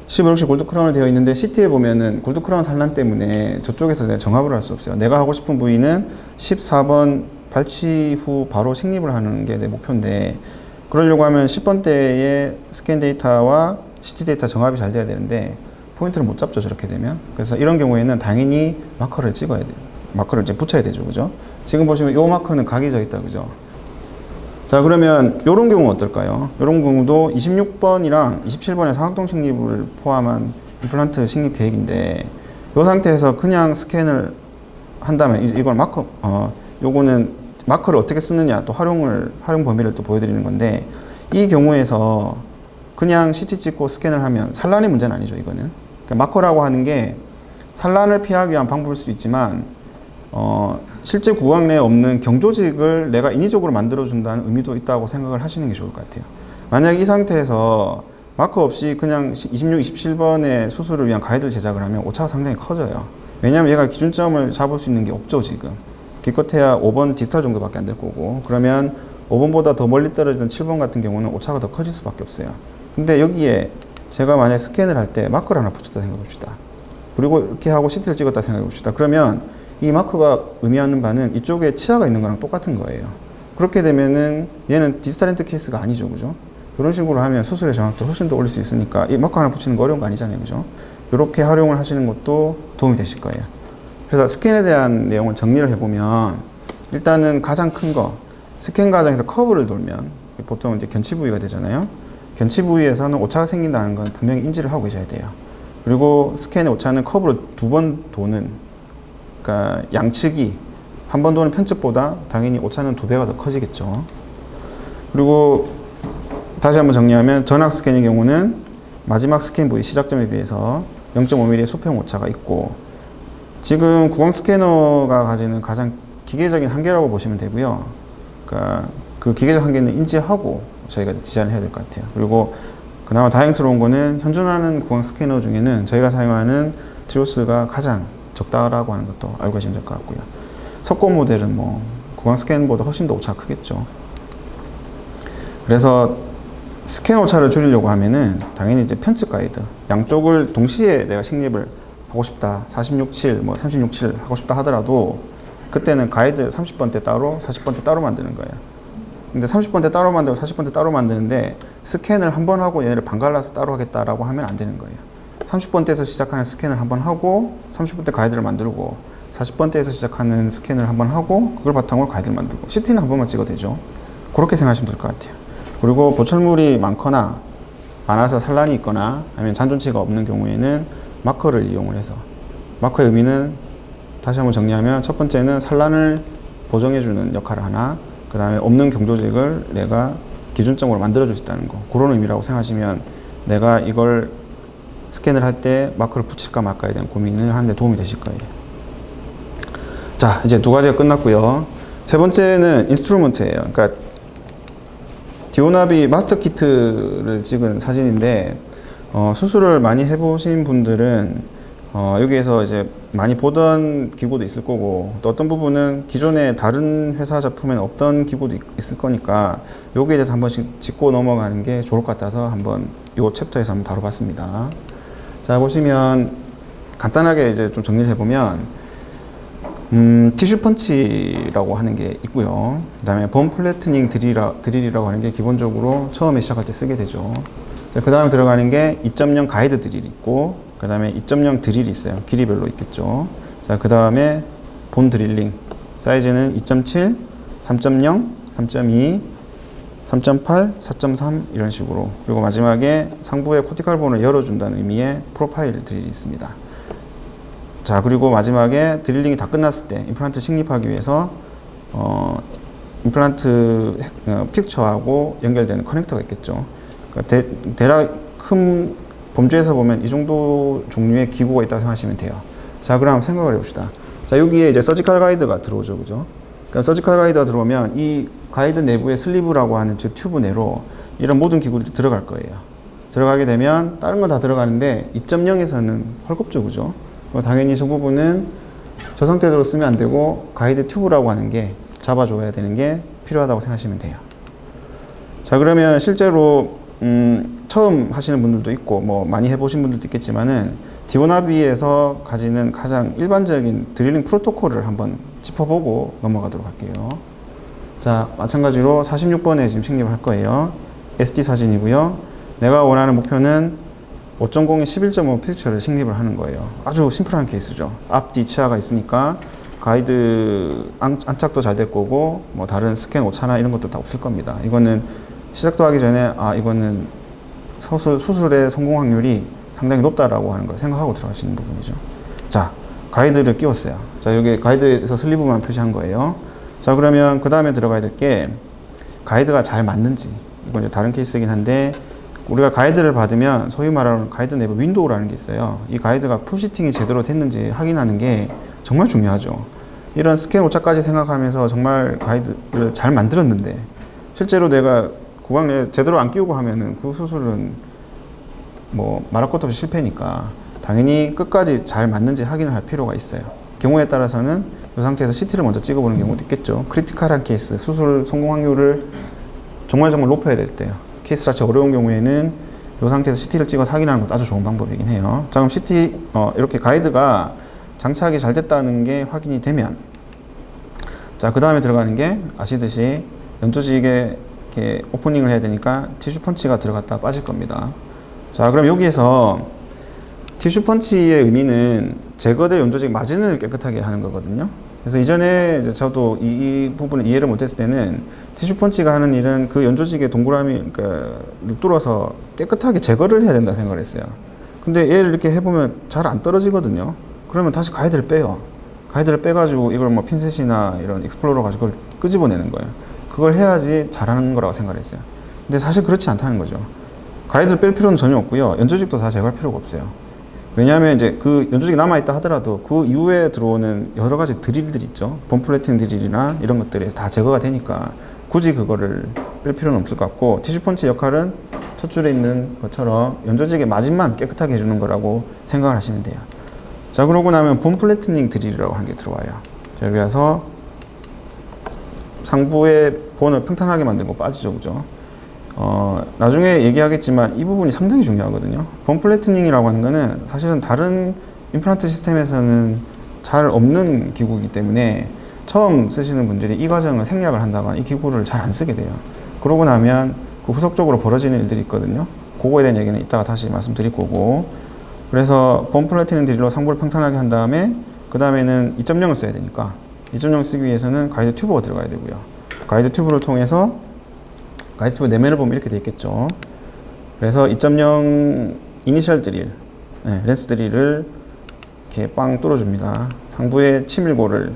15, 6, 7 골드 크라운으로 되어 있는데 CT에 보면은 골드 크라운 산란 때문에 저쪽에서 내가 정합을 할 수 없어요. 내가 하고 싶은 부위는 14번 발치 후 바로 식립을 하는 게 내 목표인데, 그러려고 하면 10번대의 스캔 데이터와 CT 데이터 정합이 잘 돼야 되는데 포인트를 못 잡죠, 저렇게 되면. 그래서 이런 경우에는 당연히 마커를 찍어야 돼요. 마커를 이제 붙여야 되죠, 그죠? 지금 보시면 이 마커는 각이 져 있다, 그죠? 자, 그러면 이런 경우 어떨까요? 이런 경우도 26번이랑 27번의 상악동 식립을 포함한 임플란트 식립 계획인데, 이 상태에서 그냥 스캔을 한다면 이걸 마커, 요거는 마커를 어떻게 쓰느냐, 또 활용 범위를 또 보여드리는 건데, 이 경우에서 그냥 CT 찍고 스캔을 하면 산란의 문제는 아니죠, 이거는. 그러니까 마커라고 하는 게 산란을 피하기 위한 방법일 수도 있지만, 실제 구강 내에 없는 경조직을 내가 인위적으로 만들어준다는 의미도 있다고 생각을 하시는 게 좋을 것 같아요. 만약 이 상태에서 마커 없이 그냥 26, 27번의 수술을 위한 가이드를 제작을 하면 오차가 상당히 커져요. 왜냐하면 얘가 기준점을 잡을 수 있는 게 없죠, 지금. 기껏해야 5번 디스탈 정도밖에 안 될 거고, 그러면 5번보다 더 멀리 떨어지던 7번 같은 경우는 오차가 더 커질 수밖에 없어요. 근데 여기에 제가 만약 스캔을 할 때 마커를 하나 붙였다 생각해 봅시다. 그리고 이렇게 하고 CT를 찍었다 생각해 봅시다. 그러면 이 마커가 의미하는 바는 이쪽에 치아가 있는 거랑 똑같은 거예요. 그렇게 되면은 얘는 디스탈렌트 케이스가 아니죠, 그죠? 이런 식으로 하면 수술의 정확도 훨씬 더 올릴 수 있으니까 이 마커 하나 붙이는 거 어려운 거 아니잖아요, 그죠? 이렇게 활용을 하시는 것도 도움이 되실 거예요. 그래서 스캔에 대한 내용을 정리를 해보면, 일단은 가장 큰 거, 스캔 과정에서 커브를 돌면 보통 이제 견치 부위가 되잖아요. 견치 부위에서는 오차가 생긴다는 건 분명히 인지를 하고 계셔야 돼요. 그리고 스캔의 오차는 커브를 2번 도는, 그러니까 양측이 한 번 도는 편측보다 당연히 오차는 2배가 더 커지겠죠. 그리고 다시 한번 정리하면, 전악 스캔의 경우는 마지막 스캔 부위 시작점에 비해서 0.5mm의 수평 오차가 있고, 지금 구강 스캐너가 가지는 가장 기계적인 한계라고 보시면 되고요. 그러니까 그 기계적 한계는 인지하고 저희가 디자인을 해야 될 것 같아요. 그리고 그나마 다행스러운 거는 현존하는 구강 스캐너 중에는 저희가 사용하는 트리오스가 가장 적다라고 하는 것도 알고 계시면 될 것 같고요. 석고 모델은 뭐 구강 스캔보다 훨씬 더 오차가 크겠죠. 그래서 스캔 오차를 줄이려고 하면은 당연히 이제 편측 가이드, 양쪽을 동시에 내가 식립을 하고 싶다, 46, 7, 뭐 36, 7 하고 싶다 하더라도 그때는 가이드 30번대 따로, 40번대 따로 만드는 거예요. 근데 30번대 따로 만들고 40번대 따로 만드는데 스캔을 한 번 하고 얘네를 반갈라서 따로 하겠다라고 하면 안 되는 거예요. 30번대에서 시작하는 스캔을 한 번 하고 30번대 가이드를 만들고, 40번대에서 시작하는 스캔을 한 번 하고 그걸 바탕으로 가이드를 만들고, CT는 한 번만 찍어도 되죠. 그렇게 생각하시면 될 것 같아요. 그리고 보철물이 많거나 많아서 산란이 있거나 아니면 잔존치가 없는 경우에는 마커를 이용을 해서, 마커의 의미는 다시 한번 정리하면, 첫 번째는 산란을 보정해주는 역할을 하나, 그 다음에 없는 경조직을 내가 기준점으로 만들어줄 수 있다는 거, 그런 의미라고 생각하시면 내가 이걸 스캔을 할 때 마커를 붙일까 말까에 대한 고민을 하는 데 도움이 되실 거예요. 자, 이제 두 가지가 끝났고요. 세 번째는 인스트루먼트예요. 그러니까 디오나비 마스터 키트를 찍은 사진인데, 수술을 많이 해보신 분들은 여기에서 이제 많이 보던 기구도 있을 거고, 또 어떤 부분은 기존의 다른 회사 작품에는 없던 기구도 있을 거니까 여기에 대해서 한 번씩 짚고 넘어가는 게 좋을 것 같아서 한번 이 챕터에서 한번 다뤄봤습니다. 자, 보시면 간단하게 이제 좀 정리를 해보면, 티슈 펀치라고 하는 게 있고요. 그 다음에 본 플래트닝 드릴이라고 하는 게 기본적으로 처음에 시작할 때 쓰게 되죠. 자, 그 다음에 들어가는 게 2.0 가이드 드릴이 있고, 그 다음에 2.0 드릴이 있어요. 길이별로 있겠죠. 자, 그 다음에 본 드릴링. 사이즈는 2.7, 3.0, 3.2, 3.8, 4.3 이런 식으로. 그리고 마지막에 상부의 코티칼 본을 열어준다는 의미의 프로파일 드릴이 있습니다. 자, 그리고 마지막에 드릴링이 다 끝났을 때 임플란트 식립하기 위해서 임플란트 픽처하고 연결되는 커넥터가 있겠죠. 그러니까 대략 큰 범주에서 보면 이 정도 종류의 기구가 있다고 생각하시면 돼요. 자, 그럼 생각을 해봅시다. 자, 여기에 이제 서지컬 가이드가 들어오죠, 그죠? 그러니까 서지컬 가이드가 들어오면 이 가이드 내부에 슬리브라고 하는 즉 튜브 내로 이런 모든 기구들이 들어갈 거예요. 들어가게 되면 다른 건 다 들어가는데 2.0에서는 헐겁죠, 그죠? 당연히 저 부분은 저 상태대로 쓰면 안 되고 가이드 튜브라고 하는 게 잡아줘야 되는 게 필요하다고 생각하시면 돼요. 자, 그러면 실제로 처음 하시는 분들도 있고 뭐 많이 해보신 분들도 있겠지만은 디오나비에서 가지는 가장 일반적인 드릴링 프로토콜을 한번 짚어보고 넘어가도록 할게요. 자, 마찬가지로 46번에 지금 식립을 할 거예요. SD 사진이고요. 내가 원하는 목표는 5.0에 11.5 픽처를 식립을 하는 거예요. 아주 심플한 케이스죠. 앞뒤 치아가 있으니까 가이드 안착도 잘 될 거고 뭐 다른 스캔 오차나 이런 것도 다 없을 겁니다. 이거는 시작도 하기 전에 이거는 수술의 성공 확률이 상당히 높다라고 하는 걸 생각하고 들어갈 수 있는 부분이죠. 자, 가이드를 끼웠어요. 자, 여기 가이드에서 슬리브만 표시한 거예요. 자, 그러면 그 다음에 들어가야 될 게 가이드가 잘 맞는지. 이건 이제 다른 케이스이긴 한데 우리가 가이드를 받으면 소위 말하는 가이드 내부 윈도우라는 게 있어요. 이 가이드가 풀시팅이 제대로 됐는지 확인하는 게 정말 중요하죠. 이런 스캔 오차까지 생각하면서 정말 가이드를 잘 만들었는데 실제로 내가 구강에 제대로 안 끼우고 하면은 그 수술은 뭐 말할 것도 없이 실패니까 당연히 끝까지 잘 맞는지 확인을 할 필요가 있어요. 경우에 따라서는 이 상태에서 CT를 먼저 찍어보는 경우도 있겠죠. 크리티컬한 케이스, 수술 성공 확률을 정말 높여야 될 때요. 케이스 자체 어려운 경우에는 이 상태에서 CT를 찍어서 확인하는 것도 아주 좋은 방법이긴 해요. 자, 그럼 CT 이렇게 가이드가 장착이 잘 됐다는 게 확인이 되면 자, 그 다음에 들어가는 게 아시듯이 연조직에 이렇게 오프닝을 해야 되니까 티슈 펀치가 들어갔다 빠질 겁니다. 자, 그럼 여기에서 티슈 펀치의 의미는 제거될 연조직 마진을 깨끗하게 하는 거거든요. 그래서 이전에 이제 저도 이 부분을 이해를 못했을 때는 티슈 펀치가 하는 일은 그 연조직의 동그라미, 그러니까 뚫어서 깨끗하게 제거를 해야 된다 생각을 했어요. 근데 얘를 이렇게 해보면 잘 안 떨어지거든요. 그러면 다시 가이드를 빼요. 가이드를 빼가지고 이걸 뭐 핀셋이나 이런 익스플로러 가지고 그걸 끄집어내는 거예요. 그걸 해야지 잘하는 거라고 생각을 했어요. 근데 사실 그렇지 않다는 거죠. 가이드를 뺄 필요는 전혀 없고요. 연조직도 다 제거할 필요가 없어요. 왜냐하면 이제 그 연조직이 남아있다 하더라도 그 이후에 들어오는 여러 가지 드릴들 있죠. 본 플래팅 드릴이나 이런 것들이 다 제거가 되니까 굳이 그거를 뺄 필요는 없을 것 같고 티슈 펀치 역할은 첫 줄에 있는 것처럼 연조직의 마진만 깨끗하게 해주는 거라고 생각을 하시면 돼요. 자, 그러고 나면 본 플래트닝 드릴이라고 하는 게 들어와요. 자, 여기 와서 상부의 본을 평탄하게 만들고 빠지죠, 그죠? 나중에 얘기하겠지만 이 부분이 상당히 중요하거든요. 본 플래트닝이라고 하는 거는 사실은 다른 임플란트 시스템에서는 잘 없는 기구이기 때문에 처음 쓰시는 분들이 이 과정을 생략을 한다거나 이 기구를 잘 안 쓰게 돼요. 그러고 나면 그 후속적으로 벌어지는 일들이 있거든요. 그거에 대한 얘기는 이따가 다시 말씀드릴 거고, 그래서 본 플래트닝 드릴로 상부를 평탄하게 한 다음에 그 다음에는 2.0을 써야 되니까 2.0 쓰기 위해서는 가이드 튜브가 들어가야 되고요. 가이드 튜브를 통해서 가이드 튜브 내면을 보면 이렇게 돼 있겠죠. 그래서 2.0 이니셜 드릴, 렌스 드릴을 이렇게 빵 뚫어줍니다. 상부의 치밀고를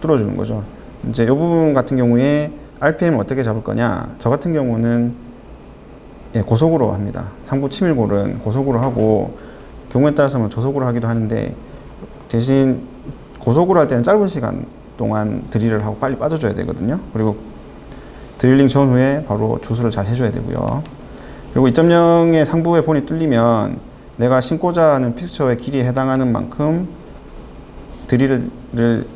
뚫어주는 거죠. 이제 이 부분 같은 경우에 RPM을 어떻게 잡을 거냐? 저 같은 경우는 고속으로 합니다. 상부 치밀골은 고속으로 하고 경우에 따라서는 저속으로 하기도 하는데 대신 고속으로 할 때는 짧은 시간 동안 드릴을 하고 빨리 빠져줘야 되거든요. 그리고 드릴링 전후에 바로 주술을 잘 해줘야 되고요. 그리고 2.0의 상부의 본이 뚫리면 내가 신고자 하는 픽처의 길이에 해당하는 만큼 드릴을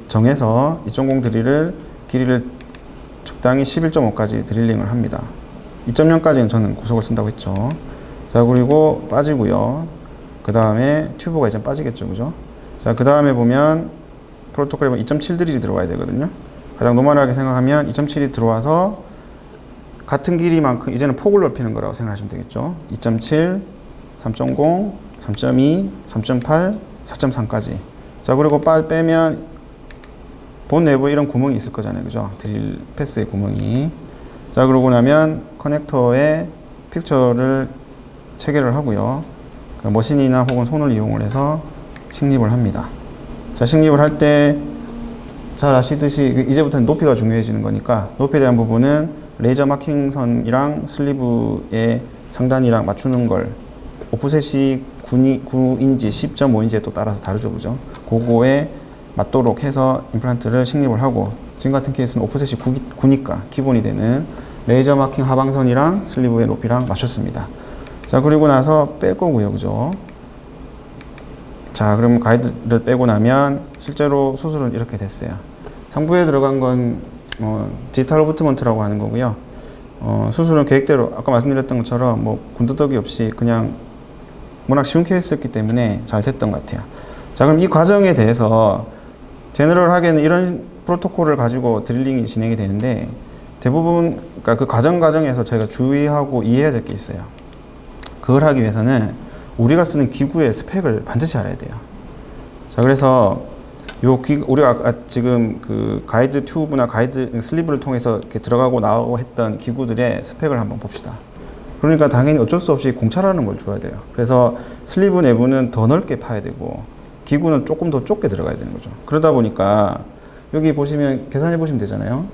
정해서 2.0 드릴을 길이를 적당히 11.5까지 드릴링을 합니다. 2.0까지는 저는 구속을 쓴다고 했죠. 자, 그리고 빠지고요. 그 다음에 튜브가 이제 빠지겠죠, 그죠? 자, 그 다음에 보면 프로토콜에 보면 2.7 드릴이 들어와야 되거든요. 가장 노멀하게 생각하면 2.7이 들어와서 같은 길이만큼 이제는 폭을 넓히는 거라고 생각하시면 되겠죠. 2.7, 3.0, 3.2, 3.8, 4.3까지. 자, 그리고 빼면 본 내부에 이런 구멍이 있을 거잖아요. 그죠? 드릴 패스의 구멍이. 자, 그러고 나면 커넥터에 픽처를 체결을 하고요. 머신이나 혹은 손을 이용을 해서 식립을 합니다. 자, 식립을 할 때 잘 아시듯이 이제부터는 높이가 중요해지는 거니까 높이에 대한 부분은 레이저 마킹 선이랑 슬리브의 상단이랑 맞추는 걸 오프셋이 9인치, 10.5인치에 또 따라서 다르죠. 그죠? 그거에 맞도록 해서 임플란트를 식립을 하고, 지금 같은 케이스는 오프셋이 9니까 기본이 되는 레이저 마킹 하방선이랑 슬리브의 높이랑 맞췄습니다. 자, 그리고 나서 뺄 거고요. 그죠? 자, 그럼 가이드를 빼고 나면 실제로 수술은 이렇게 됐어요. 상부에 들어간 건 디지털 어부트먼트라고 하는 거고요. 수술은 계획대로 아까 말씀드렸던 것처럼 뭐 군더더기 없이 그냥 워낙 쉬운 케이스였기 때문에 잘 됐던 것 같아요. 자, 그럼 이 과정에 대해서 제너럴하게는 이런 프로토콜을 가지고 드릴링이 진행이 되는데, 대부분 그러니까 그 과정에서 저희가 주의하고 이해해야 될 게 있어요. 그걸 하기 위해서는 우리가 쓰는 기구의 스펙을 반드시 알아야 돼요. 자, 그래서 우리가 아까 지금 그 가이드 튜브나 가이드 슬리브를 통해서 이렇게 들어가고 나오고 했던 기구들의 스펙을 한번 봅시다. 그러니까 당연히 어쩔 수 없이 공차라는 걸 줘야 돼요. 그래서 슬리브 내부는 더 넓게 파야 되고 기구는 조금 더 좁게 들어가야 되는 거죠. 그러다 보니까 여기 보시면 계산해 보시면 되잖아요.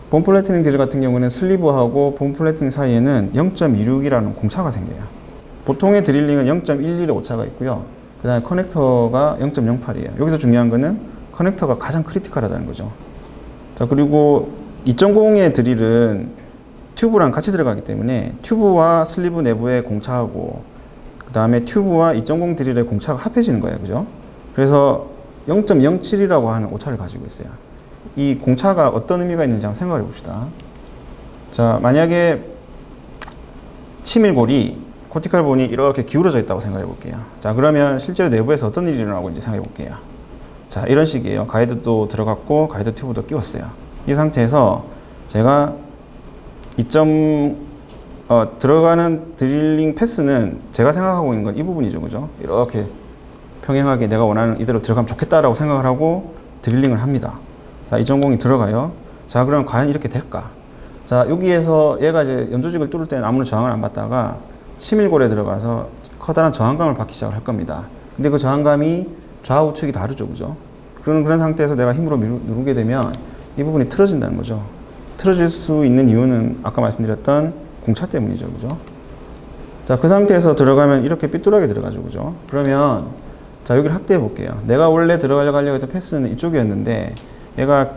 본 플래티닝 드릴 같은 경우는 슬리브하고 본 플래티닝 사이에는 0.26이라는 공차가 생겨요. 보통의 드릴링은 0.11의 오차가 있고요. 그 다음에 커넥터가 0.08이에요. 여기서 중요한 거는 커넥터가 가장 크리티컬하다는 거죠. 자, 그리고 2.0의 드릴은 튜브랑 같이 들어가기 때문에 튜브와 슬리브 내부의 공차하고 그 다음에 튜브와 2.0 드릴의 공차가 합해지는 거예요. 그죠? 그래서 0.07이라고 하는 오차를 가지고 있어요. 이 공차가 어떤 의미가 있는지 한번 생각해 봅시다. 자, 만약에 치밀골이 코티칼 본이 이렇게 기울어져 있다고 생각해 볼게요. 자, 그러면 실제로 내부에서 어떤 일이 일어나고 있는지 생각해 볼게요. 자, 이런 식이에요. 가이드도 들어갔고 가이드 튜브도 끼웠어요. 이 상태에서 제가 들어가는 드릴링 패스는 제가 생각하고 있는 건 이 부분이죠. 그죠? 이렇게 평행하게 내가 원하는 이대로 들어가면 좋겠다라고 생각을 하고 드릴링을 합니다. 자, 2.0이 들어가요. 자, 그럼 과연 이렇게 될까? 자, 여기에서 얘가 이제 연조직을 뚫을 때는 아무런 저항을 안 받다가 치밀골에 들어가서 커다란 저항감을 받기 시작을 할 겁니다. 근데 그 저항감이 좌우측이 다르죠. 그죠? 그런 상태에서 내가 힘으로 누르게 되면 이 부분이 틀어진다는 거죠. 틀어질 수 있는 이유는 아까 말씀드렸던 공차 때문이죠. 그죠? 자, 그 상태에서 들어가면 이렇게 삐뚤하게 들어가죠. 그죠? 그러면 자, 여기를 확대해 볼게요. 내가 원래 들어가려고 했던 패스는 이쪽이었는데 얘가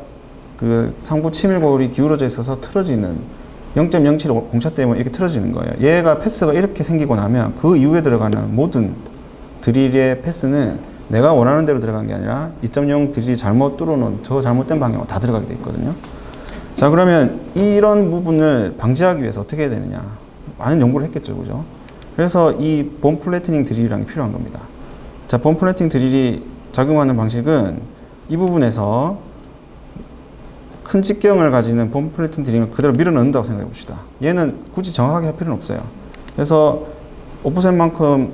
그 상부 치밀골이 기울어져 있어서 틀어지는 0.07 공차 때문에 이렇게 틀어지는 거예요. 얘가 패스가 이렇게 생기고 나면 그 이후에 들어가는 모든 드릴의 패스는 내가 원하는 대로 들어간 게 아니라 2.0 드릴이 잘못 뚫어놓은 저 잘못된 방향으로 다 들어가게 돼 있거든요. 자, 그러면 이런 부분을 방지하기 위해서 어떻게 해야 되느냐? 많은 연구를 했겠죠. 그죠? 그래서 이 본 플래티닝 드릴이라는 게 필요한 겁니다. 자, 본 플래티닝 드릴이 작용하는 방식은 이 부분에서 큰 직경을 가지는 본 플래티닝 드릴을 그대로 밀어 넣는다고 생각해 봅시다. 얘는 굳이 정확하게 할 필요는 없어요. 그래서 오프셋만큼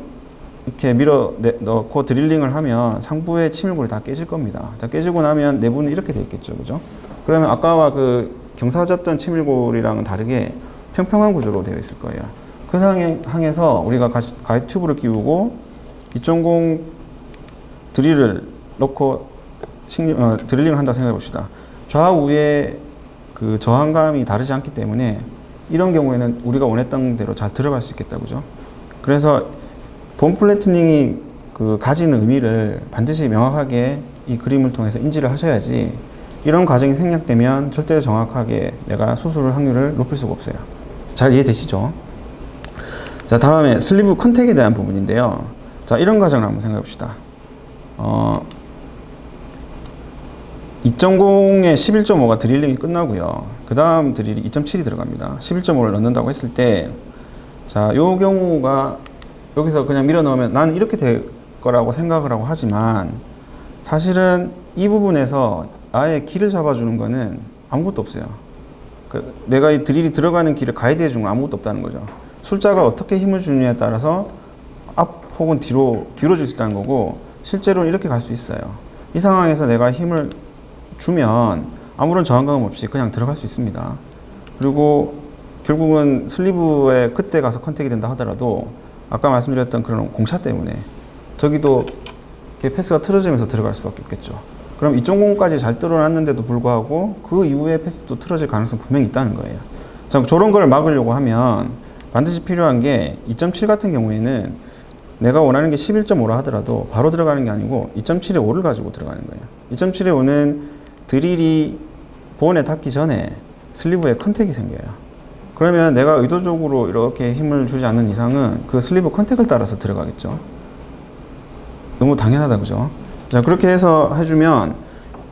이렇게 밀어 넣고 드릴링을 하면 상부의 치밀골이 다 깨질 겁니다. 자, 깨지고 나면 내부는 이렇게 돼 있겠죠. 그죠? 그러면 아까와 그 경사졌던 치밀골이랑은 다르게 평평한 구조로 되어 있을 거예요. 그 상황에서 우리가 가이드 튜브를 끼우고 2.0 드릴을 넣고 드릴링을 한다 생각해 봅시다. 좌우의 그 저항감이 다르지 않기 때문에 이런 경우에는 우리가 원했던 대로 잘 들어갈 수 있겠다. 그죠? 그래서 본 플래티닝이 그 가지는 의미를 반드시 명확하게 이 그림을 통해서 인지를 하셔야지 이런 과정이 생략되면 절대 정확하게 내가 수술 확률을 높일 수가 없어요. 잘 이해되시죠? 자, 다음에 슬리브 컨택에 대한 부분인데요. 자, 이런 과정을 한번 생각해 봅시다. 2.0에 11.5가 드릴링이 끝나고요. 그 다음 드릴이 2.7이 들어갑니다. 11.5를 넣는다고 했을 때, 자, 요 경우가 여기서 그냥 밀어 넣으면 나는 이렇게 될 거라고 생각을 하고 하지만 사실은 이 부분에서 아예 길을 잡아주는 거는 아무것도 없어요. 내가 이 드릴이 들어가는 길을 가이드해 주는 건 아무것도 없다는 거죠. 술자가 어떻게 힘을 주느냐에 따라서 앞 혹은 뒤로 기울어질 수 있다는 거고, 실제로는 이렇게 갈 수 있어요. 이 상황에서 내가 힘을 주면 아무런 저항감 없이 그냥 들어갈 수 있습니다. 그리고 결국은 슬리브에 그때 가서 컨택이 된다 하더라도 아까 말씀드렸던 그런 공차 때문에 저기도 패스가 틀어지면서 들어갈 수밖에 없겠죠. 그럼 이쪽 공까지 잘 뚫어놨는데도 불구하고 그 이후에 패스도 틀어질 가능성이 분명히 있다는 거예요. 자, 저런 걸 막으려고 하면 반드시 필요한 게 2.7 같은 경우에는 내가 원하는 게 11.5라 하더라도 바로 들어가는 게 아니고 2.7의 5를 가지고 들어가는 거예요. 2.7의 5는 드릴이 본에 닿기 전에 슬리브에 컨택이 생겨요. 그러면 내가 의도적으로 이렇게 힘을 주지 않는 이상은 그 슬리브 컨택을 따라서 들어가겠죠. 너무 당연하다, 그죠? 자, 그렇게 해서 해주면,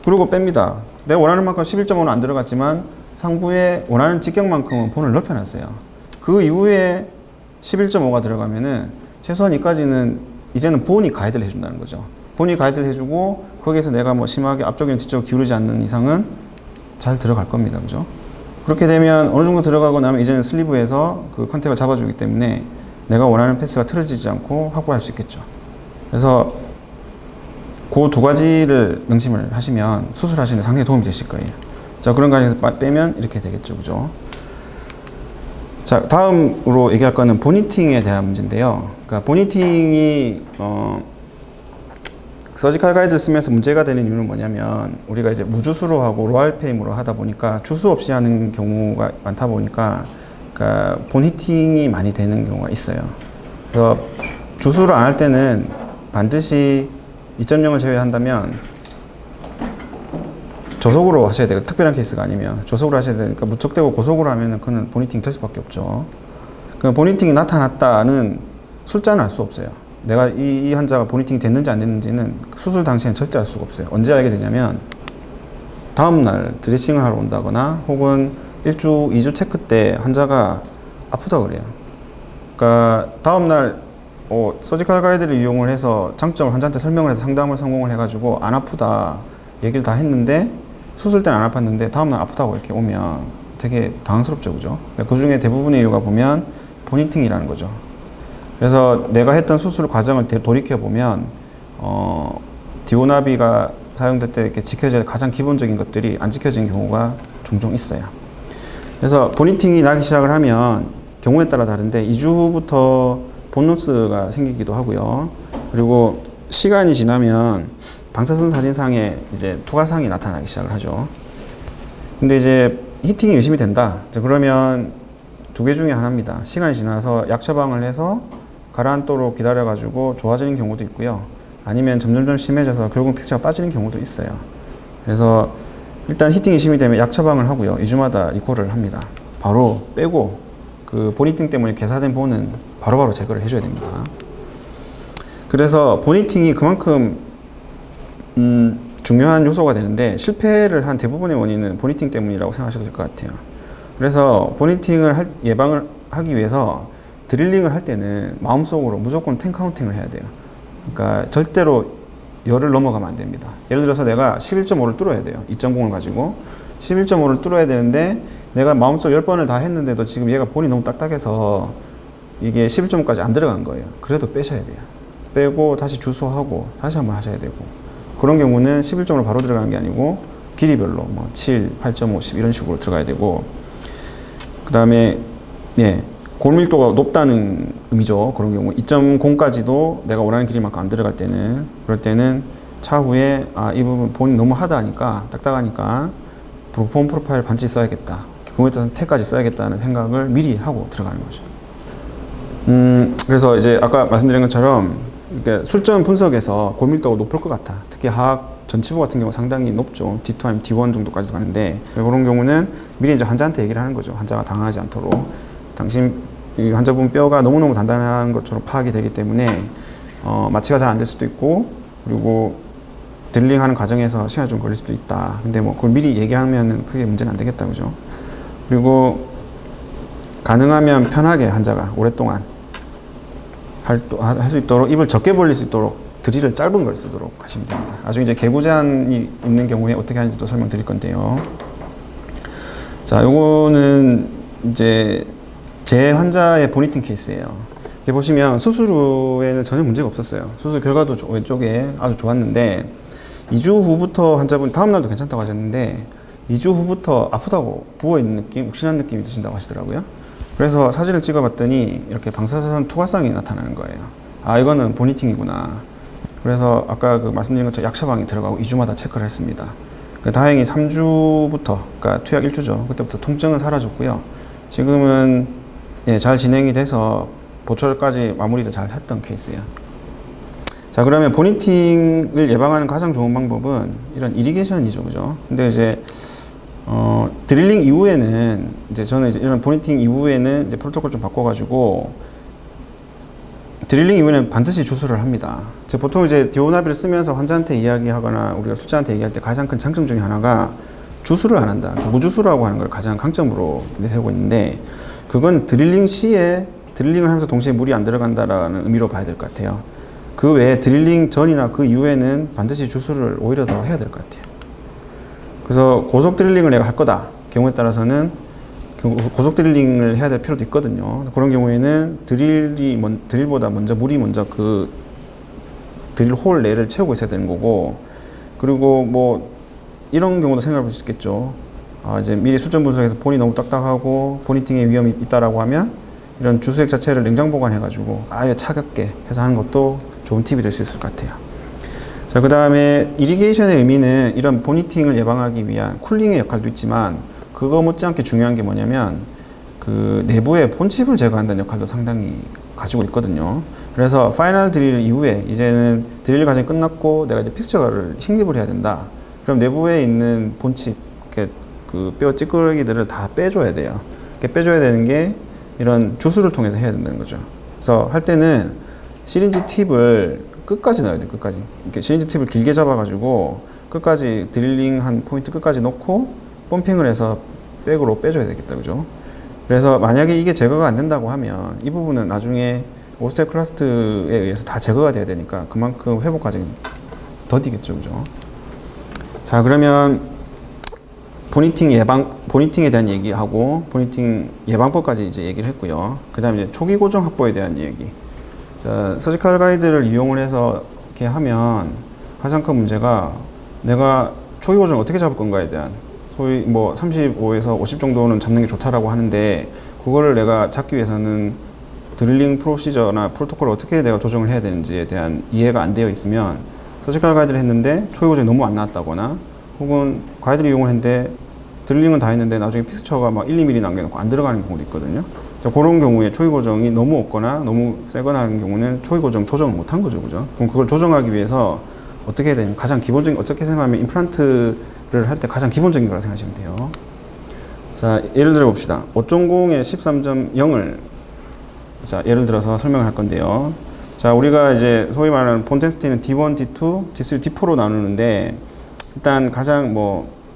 그리고 뺍니다. 내가 원하는 만큼 11.5는 안 들어갔지만 상부에 원하는 직경만큼은 본을 넓혀놨어요. 그 이후에 11.5가 들어가면은 최소한 이까지는 이제는 본이 가이드를 해준다는 거죠. 본이 가이드를 해주고 거기에서 내가 뭐 심하게 앞쪽이나 뒤쪽으로 기울이지 않는 이상은 잘 들어갈 겁니다, 그죠? 그렇게 되면 어느 정도 들어가고 나면 이제는 슬리브에서 그 컨택을 잡아주기 때문에 내가 원하는 패스가 틀어지지 않고 확보할 수 있겠죠. 그래서 그 두 가지를 명심을 하시면 수술하시는 데 상당히 도움이 되실 거예요. 자, 그런 관계에서 빼면 이렇게 되겠죠, 그죠? 자, 다음으로 얘기할 거는 보니팅에 대한 문제인데요. 그러니까 보니팅이 서지컬 가이드를 쓰면서 문제가 되는 이유는 뭐냐면, 우리가 이제 무주수로 하고 로알페임으로 하다 보니까 주수 없이 하는 경우가 많다 보니까 그러니까 보니팅이 많이 되는 경우가 있어요. 그래서 주수를 안 할 때는 반드시 2.0을 제외한다면 저속으로 하셔야 돼요. 특별한 케이스가 아니면 저속으로 하셔야 되니까 무턱대고 고속으로 하면은 그는 보니팅 될 수밖에 없죠. 그 보니팅이 나타났다는 숫자는 알 수 없어요. 내가 이 환자가 보니팅이 됐는지 안 됐는지는 수술 당시엔 절대 알 수가 없어요. 언제 알게 되냐면 다음날 드레싱을 하러 온다거나 혹은 1주, 2주 체크 때 환자가 아프다 그래요. 그러니까 다음날 서지컬 가이드를 이용을 해서 장점을 환자한테 설명을 해서 상담을 성공을 해가지고 안 아프다 얘기를 다 했는데 수술 때는 안 아팠는데 다음날 아프다고 이렇게 오면 되게 당황스럽죠, 그죠? 그 중에 대부분의 이유가 보면 보니팅이라는 거죠. 그래서 내가 했던 수술 과정을 돌이켜보면 디오나비가 사용될 때 이렇게 지켜져야 할 가장 기본적인 것들이 안 지켜진 경우가 종종 있어요. 그래서 보니팅이 나기 시작을 하면 경우에 따라 다른데 2주 후부터 본노스가 생기기도 하고요. 그리고 시간이 지나면 방사선 사진상에 이제 투과상이 나타나기 시작을 하죠. 근데 이제 히팅이 의심이 된다. 그러면 두 개 중에 하나입니다. 시간이 지나서 약 처방을 해서 가라앉도록 기다려가지고 좋아지는 경우도 있고요. 아니면 점점점 심해져서 결국 피스가 빠지는 경우도 있어요. 그래서 일단 히팅 의심이 되면 약 처방을 하고요. 2주마다 리콜을 합니다. 바로 빼고 그 보니팅 때문에 괴사된 본은 바로바로 제거를 해줘야 됩니다. 그래서 보니팅이 그만큼 중요한 요소가 되는데 실패를 한 대부분의 원인은 보니팅 때문이라고 생각하셔도 될 것 같아요. 그래서 보니팅을 예방을 하기 위해서 드릴링을 할 때는 마음속으로 무조건 10 카운팅을 해야 돼요. 그러니까 절대로 열을 넘어가면 안 됩니다. 예를 들어서 내가 11.5를 뚫어야 돼요. 2.0을 가지고 11.5를 뚫어야 되는데 내가 마음속 10번을 다 했는데도 지금 얘가 본이 너무 딱딱해서 이게 11.5까지 안 들어간 거예요. 그래도 빼셔야 돼요. 빼고 다시 주소하고 다시 한번 하셔야 되고, 그런 경우는 11.5로 바로 들어가는 게 아니고 길이별로 뭐 7, 8.5, 10 이런 식으로 들어가야 되고, 그 다음에 골밀도가 높다는 의미죠. 그런 경우 2.0까지도 내가 원하는 길이만큼 안 들어갈 때는, 그럴 때는 차후에 이 부분 본이 너무 하다니까 딱딱하니까 본 프로파일 반드시 써야겠다, 그거에 따라서 택까지 써야겠다는 생각을 미리 하고 들어가는 거죠. 그래서 이제 아까 말씀드린 것처럼 그러니까 술전 분석에서 골밀도가 높을 것 같아. 특히 하악 전치부 같은 경우 상당히 높죠. D2 아니면 D1 정도까지 가는데, 그런 경우는 미리 이제 환자한테 얘기를 하는 거죠. 환자가 당하지 않도록. 당신 이 환자분 뼈가 너무너무 단단한 것처럼 파악이 되기 때문에 마취가 잘 안 될 수도 있고, 그리고 드릴링하는 과정에서 시간이 좀 걸릴 수도 있다. 근데 뭐 그걸 미리 얘기하면 크게 문제는 안 되겠다, 그죠? 그리고 가능하면 편하게 환자가 오랫동안 할 수 있도록 입을 적게 벌릴 수 있도록 드릴을 짧은 걸 쓰도록 하시면 됩니다. 나중에 이제 개구 제한이 있는 경우에 어떻게 하는지도 설명드릴 건데요. 자, 요거는 이제 제 환자의 보니팅 케이스예요. 이렇게 보시면 수술 후에는 전혀 문제가 없었어요. 수술 결과도 왼쪽에 아주 좋았는데 2주 후부터 환자분 다음날도 괜찮다고 하셨는데 2주 후부터 아프다고 부어있는 느낌, 욱신한 느낌이 드신다고 하시더라고요. 그래서 사진을 찍어봤더니 이렇게 방사선 투과성이 나타나는 거예요. 아, 이거는 보니팅이구나. 그래서 아까 그 말씀드린 것처럼 약 처방이 들어가고 2주마다 체크를 했습니다. 다행히 3주부터, 그러니까 투약 1주죠. 그때부터 통증은 사라졌고요. 지금은 잘 진행이 돼서 보철까지 마무리를 잘 했던 케이스예요. 자, 그러면 보니팅을 예방하는 가장 좋은 방법은 이런 이리게이션이죠, 그죠? 근데 이제 드릴링 이후에는 이제 저는 이제 이런 보니팅 이후에는 이제 프로토콜 좀 바꿔가지고 드릴링 이후에는 반드시 주술을 합니다. 보통 이제 디오나비를 쓰면서 환자한테 이야기하거나 우리가 술자한테 얘기할 때 가장 큰 장점 중에 하나가 주술을 안 한다. 무주술하고 하는 걸 가장 강점으로 내세우고 있는데 그건 드릴링 시에 드릴링을 하면서 동시에 물이 안 들어간다라는 의미로 봐야 될 것 같아요. 그 외에 드릴링 전이나 그 이후에는 반드시 주술을 오히려 더 해야 될 것 같아요. 그래서 고속 드릴링을 내가 할 거다 경우에 따라서는 고속 드릴링을 해야 될 필요도 있거든요. 그런 경우에는 드릴보다 물이 먼저 그 드릴 홀 내를 채우고 있어야 되는 거고, 그리고 뭐 이런 경우도 생각해 볼 수 있겠죠. 이제 미리 수전 분석에서 본이 너무 딱딱하고 보니팅의 위험이 있다라고 하면 이런 주수액 자체를 냉장 보관해가지고 아예 차갑게 해서 하는 것도 좋은 팁이 될 수 있을 것 같아요. 자, 그 다음에 이리게이션의 의미는 이런 보니팅을 예방하기 위한 쿨링의 역할도 있지만 그거 못지않게 중요한 게 뭐냐면 그 내부의 본칩을 제거한다는 역할도 상당히 가지고 있거든요. 그래서 파이널 드릴 이후에 이제는 드릴 과정이 끝났고 내가 이제 픽스처를 식립을 해야 된다. 그럼 내부에 있는 본칩, 그 뼈 찌끄러기들을 다 빼줘야 돼요. 빼줘야 되는 게 이런 주술을 통해서 해야 된다는 거죠. 그래서 할 때는 시린지 팁을 끝까지 넣어야 돼요. 끝까지. 이렇게 시린지 팁을 길게 잡아가지고 끝까지 드릴링 한 포인트 끝까지 넣고 펌핑을 해서 백으로 빼줘야 되겠다. 그죠? 그래서 만약에 이게 제거가 안 된다고 하면 이 부분은 나중에 오스테오클라스트에 의해서 다 제거가 돼야 되니까 그만큼 회복 과정이 더디겠죠. 그죠? 자, 그러면 보니팅에 대한 얘기하고 보니팅 예방법까지 이제 얘기를 했고요. 그 다음에 이제 초기 고정 확보에 대한 얘기. 자, 서지컬 가이드를 이용을 해서 이렇게 하면 가장 큰 문제가 내가 초기 고정을 어떻게 잡을 건가에 대한, 소위 뭐 35에서 50 정도는 잡는 게 좋다라고 하는데 그거를 내가 잡기 위해서는 드릴링 프로시저나 프로토콜을 어떻게 내가 조정을 해야 되는지에 대한 이해가 안 되어 있으면 서지컬 가이드를 했는데 초기 고정이 너무 안 나왔다거나 혹은 가이드를 이용을 했는데 드릴링은 다 했는데 나중에 픽스처가 막 1, 2mm 남겨놓고 안 들어가는 경우도 있거든요. 자, 그런 경우에 초기 고정이 너무 없거나 너무 세거나 하는 경우는 초기 고정 조정을 못 한 거죠. 그죠? 그럼 그걸 조정하기 위해서 어떻게 해야 되냐면 가장 기본적인, 어떻게 생각하면 임플란트를 할 때 가장 기본적인 거라 생각하시면 돼요. 자, 예를 들어 봅시다. 5.0의 13.0을 자, 예를 들어서 설명을 할 건데요. 자, 우리가 이제 소위 말하는 본 덴시티는 D1, D2, D3, D4로 나누는데 일단 가장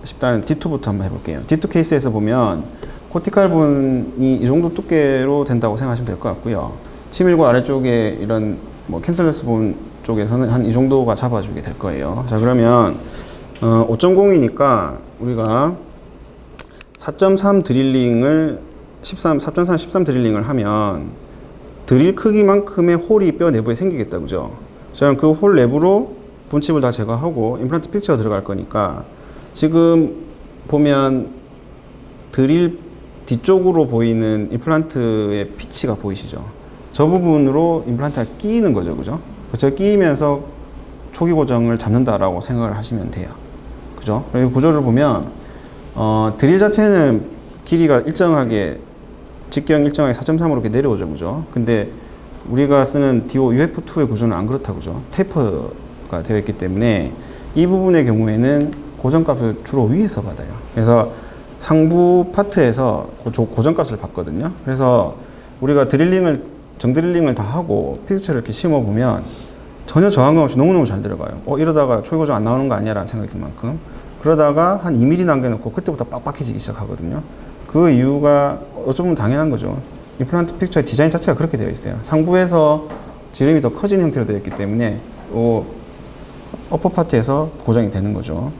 쉽다는 D2부터 한번 해볼게요. D2 케이스에서 보면 코티칼 본이 이 정도 두께로 된다고 생각하시면 될 것 같고요. 치밀골 아래쪽에 이런 캔슬러스 본 쪽에서는 한 이 정도가 잡아주게 될 거예요. 자, 그러면 5.0이니까 우리가 4.3 드릴링을 4.3, 13 드릴링을 하면 드릴 크기만큼의 홀이 뼈 내부에 생기겠다, 그죠? 저는 그 홀 내부로 본칩을 다 제거하고 임플란트 픽처가 들어갈 거니까 지금 보면 드릴 뒤쪽으로 보이는 임플란트의 피치가 보이시죠? 저 부분으로 임플란트가 끼이는 거죠, 그죠? 저 끼이면서 초기 고정을 잡는다라고 생각을 하시면 돼요, 그죠? 그리고 구조를 보면 드릴 자체는 길이가 일정하게 직경 일정하게 4.3으로 이렇게 내려오죠, 그죠? 근데 우리가 쓰는 DO UF2의 구조는 안 그렇다, 그죠? 테이퍼가 되어 있기 때문에 이 부분의 경우에는 고정값을 주로 위에서 받아요. 그래서 상부 파트에서 고정값을 받거든요. 그래서 우리가 정드릴링을 다 하고 픽스처를 이렇게 심어보면 전혀 저항감 없이 너무너무 잘 들어가요. 이러다가 초기 고정 안 나오는 거 아니야? 라는 생각이 들 만큼. 그러다가 한 2mm 남겨놓고 그때부터 빡빡해지기 시작하거든요. 그 이유가 어쩌면 당연한 거죠. 임플란트 픽처의 디자인 자체가 그렇게 되어 있어요. 상부에서 지름이 더 커진 형태로 되어 있기 때문에 어퍼 파트에서 고정이 되는 거죠.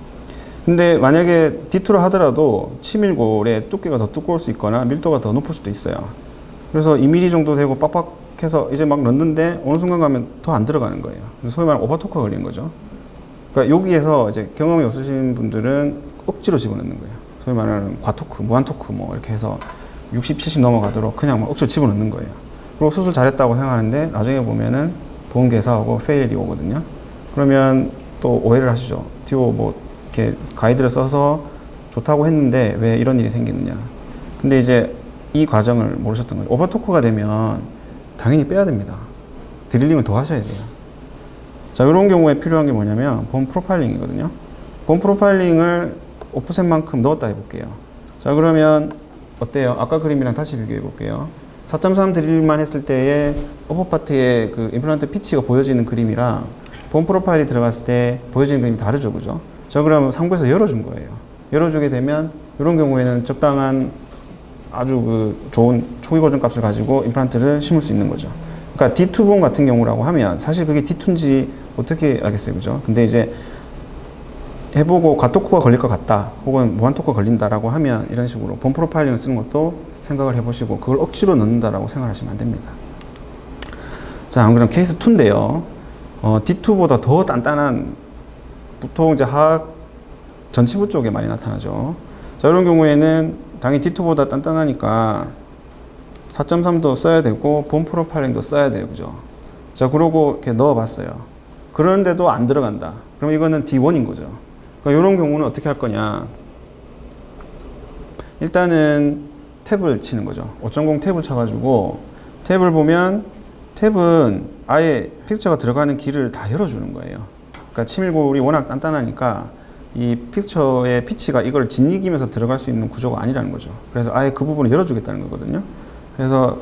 근데 만약에 D2로 하더라도 치밀골의 두께가 더 두꺼울 수 있거나 밀도가 더 높을 수도 있어요. 그래서 2mm 정도 되고 빡빡해서 이제 막 넣는데 어느 순간 가면 더 안 들어가는 거예요. 그래서 소위 말하는 오버토크가 걸리는 거죠. 그러니까 여기에서 이제 경험이 없으신 분들은 억지로 집어넣는 거예요. 소위 말하는 과토크, 무한토크 뭐 이렇게 해서 60, 70 넘어가도록 그냥 막 억지로 집어넣는 거예요. 그리고 수술 잘했다고 생각하는데 나중에 보면은 보험계사하고 페일이 오거든요. 그러면 또 오해를 하시죠. DO 뭐 이렇게 가이드를 써서 좋다고 했는데 왜 이런 일이 생기느냐. 근데 이제 이 과정을 모르셨던 거예요. 오버토크가 되면 당연히 빼야 됩니다. 드릴링을 더 하셔야 돼요. 자, 이런 경우에 필요한 게 뭐냐면 본 프로파일링이거든요. 본 프로파일링을 오프셋만큼 넣었다 해볼게요. 자, 그러면 어때요? 아까 그림이랑 다시 비교해 볼게요. 4.3 드릴만 했을 때의 어퍼파트의 그 임플란트 피치가 보여지는 그림이랑 본 프로파일이 들어갔을 때 보여지는 그림이 다르죠, 그죠? 자, 그러면 상부에서 열어준 거예요. 열어주게 되면 이런 경우에는 적당한 아주 그 좋은 초기 고정 값을 가지고 임플란트를 심을 수 있는 거죠. 그러니까 D2본 같은 경우라고 하면 사실 그게 D2인지 어떻게 알겠어요, 그죠? 근데 이제 해보고 과토크가 걸릴 것 같다 혹은 무한토크가 걸린다라고 하면 이런 식으로 본 프로파일링을 쓰는 것도 생각을 해보시고 그걸 억지로 넣는다라고 생각하시면 안 됩니다. 자, 그럼 케이스 2인데요. D2보다 더 단단한 보통 이제 하악 전치부 쪽에 많이 나타나죠. 자, 이런 경우에는 당연히 D2보다 단단하니까 4.3도 써야 되고 본 프로파일링도 써야 돼요, 그죠? 자, 그러고 이렇게 넣어봤어요. 그런데도 안 들어간다. 그럼 이거는 D1인 거죠. 그러니까 이런 경우는 어떻게 할 거냐? 일단은 탭을 치는 거죠. 5.0 탭을 쳐가지고 탭을 보면 탭은 아예 픽스처가 들어가는 길을 다 열어주는 거예요. 그러니까 치밀골이 워낙 단단하니까 이 픽스처의 피치가 이걸 짓이기면서 들어갈 수 있는 구조가 아니라는 거죠. 그래서 아예 그 부분을 열어주겠다는 거거든요. 그래서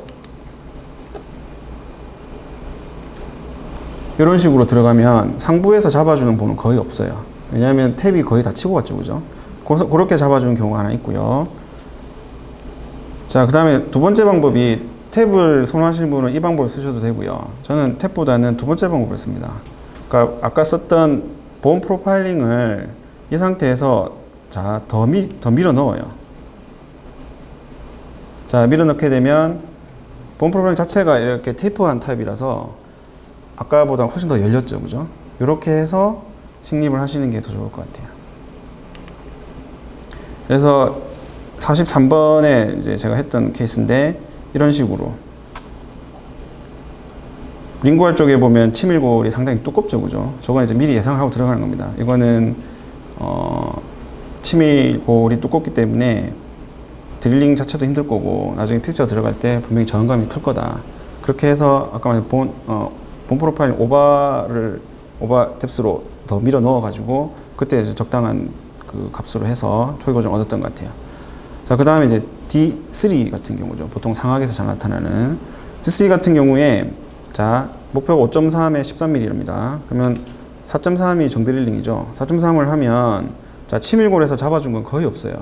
이런 식으로 들어가면 상부에서 잡아주는 본은 거의 없어요. 왜냐하면 탭이 거의 다 치고 갔죠, 그죠? 그렇게 잡아주는 경우가 하나 있고요. 자, 그 다음에 두 번째 방법이 탭을 선호하시는 분은 이 방법을 쓰셔도 되고요. 저는 탭보다는 두 번째 방법을 씁니다. 그러니까 아까 썼던 본 프로파일링을 이 상태에서 자, 더 밀어 넣어요. 자, 밀어 넣게 되면 본 프로파일링 자체가 이렇게 테이프한 타입이라서 아까보다 훨씬 더 열렸죠, 그죠? 이렇게 해서 식립을 하시는 게 더 좋을 것 같아요. 그래서 43번에 이제 제가 했던 케이스인데 이런 식으로 링구알 쪽에 보면 치밀골이 상당히 두껍죠, 그죠? 저건 이제 미리 예상을 하고 들어가는 겁니다. 이거는 치밀골이 두껍기 때문에 드릴링 자체도 힘들 거고 나중에 픽처 들어갈 때 분명히 저항감이 클 거다. 그렇게 해서 아까 말한 본 프로파일 오버 탭스로 더 밀어 넣어 가지고 그때 이제 적당한 그 값으로 해서 초기 고정 얻었던 것 같아요. 자, 그 다음에 이제 D3 같은 경우죠. 보통 상악에서 잘 나타나는 D3 같은 경우에 자, 목표가 5.3에 13mm입니다. 그러면 4.3이 정드릴링이죠. 4.3을 하면 자, 치밀골에서 잡아준 건 거의 없어요.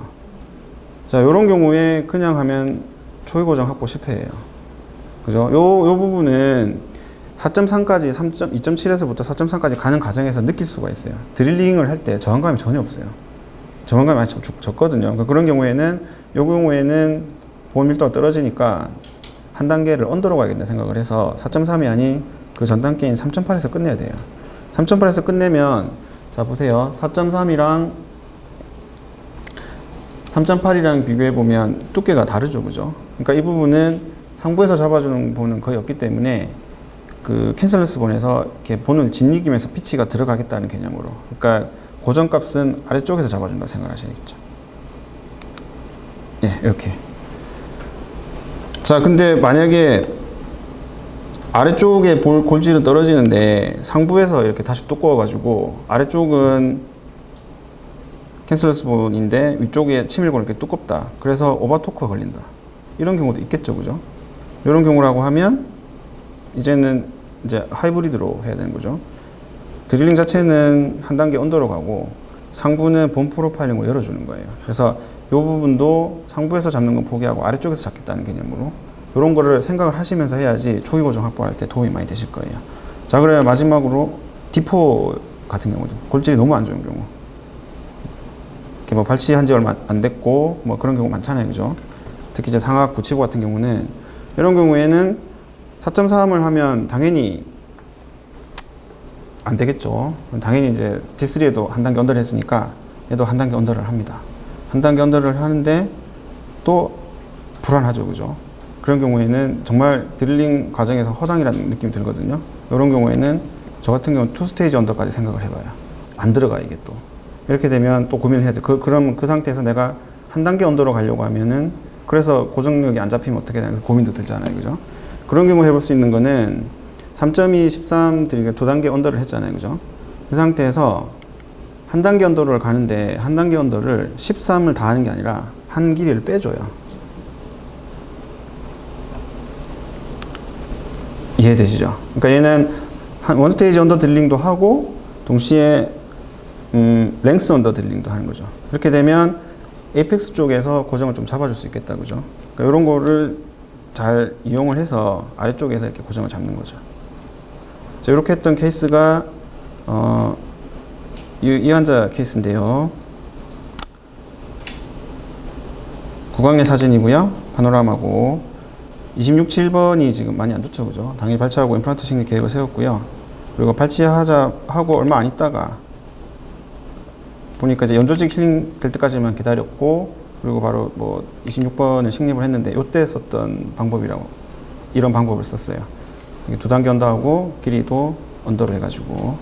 자, 요런 경우에 그냥 하면 초기 고정 확보 실패예요. 그죠? 요 부분은 4.3까지 2.7에서부터 4.3까지 가는 과정에서 느낄 수가 있어요. 드릴링을 할 때 저항감이 전혀 없어요. 저항감이 많이 적거든요. 그러니까 그런 경우에는 요 경우에는 보온 밀도가 떨어지니까 한 단계를 언더로 가야겠다 생각을 해서 4.3이 아닌 그 전 단계인 3.8에서 끝내야 돼요. 3.8에서 끝내면 자, 보세요. 4.3이랑 3.8이랑 비교해 보면 두께가 다르죠, 그죠? 그러니까 이 부분은 상부에서 잡아주는 부분은 거의 없기 때문에 그 캔슬러스 본에서 이렇게 본을 짓이기면서 피치가 들어가겠다는 개념으로. 그러니까 고정값은 아래쪽에서 잡아준다 생각하셔야겠죠. 네, 이렇게. 자, 근데 만약에 아래쪽에 골질은 떨어지는데 상부에서 이렇게 다시 두꺼워가지고 아래쪽은 캔슬러스 본인데 위쪽에 치밀골이 이렇게 두껍다. 그래서 오버토크가 걸린다. 이런 경우도 있겠죠, 그죠? 이런 경우라고 하면 이제는 이제 하이브리드로 해야 되는 거죠. 드릴링 자체는 한 단계 언더로 가고 상부는 본 프로파일링으로 열어주는 거예요. 그래서 이 부분도 상부에서 잡는 건 포기하고 아래쪽에서 잡겠다는 개념으로 이런 거를 생각을 하시면서 해야지 초기 고정 확보할 때 도움이 많이 되실 거예요. 자, 그러면 마지막으로 D4 같은 경우죠. 골질이 너무 안 좋은 경우. 이렇게 뭐 발치한 지 얼마 안 됐고 뭐 그런 경우 많잖아요, 그죠? 특히 이제 상악 975 같은 경우는 이런 경우에는 4.3을 하면 당연히 안 되겠죠. 당연히 이제 D3에도 한 단계 언더를 했으니까 얘도 한 단계 언더를 합니다. 한 단계 언더를 하는데 또 불안하죠, 그죠? 그런 경우에는 정말 드릴링 과정에서 허당이라는 느낌이 들거든요. 이런 경우에는 저 같은 경우는 2스테이지 언더까지 생각을 해봐요. 안 들어가, 이게 또. 이렇게 되면 또 고민을 해야 돼. 그럼 그 상태에서 내가 한 단계 언더로 가려고 하면은 그래서 고정력이 안 잡히면 어떻게 되나 고민도 들잖아요, 그죠? 그런 경우 해볼 수 있는 거는 3.2, 13 드릴링 두 단계 언더를 했잖아요, 그죠? 그 상태에서 한 단계 언더를 가는데 한 단계 언더를 13을 다 하는 게 아니라 한 길이를 빼줘요. 이해되시죠? 그러니까 얘는 한 원스테이지 언더 드릴링도 하고 동시에 랭스 언더 드릴링도 하는 거죠. 그렇게 되면 에이펙스 쪽에서 고정을 좀 잡아줄 수 있겠다, 그죠? 그러니까 이런 거를 잘 이용을 해서 아래쪽에서 이렇게 고정을 잡는 거죠. 자, 이렇게 했던 케이스가 이 환자 케이스인데요. 구강내 사진이고요. 파노라마고 26.7번이 지금 많이 안 좋죠, 그죠? 당일 발치하고 임플란트 식리 계획을 세웠고요. 그리고 발치하고 얼마 안 있다가 보니까 이제 연조직 힐링 될 때까지만 기다렸고, 그리고 바로 뭐 26번을 식립을 했는데 이때 썼던 방법이라고 이런 방법을 썼어요. 두 단계 언더하고 길이도 언더로 해가지고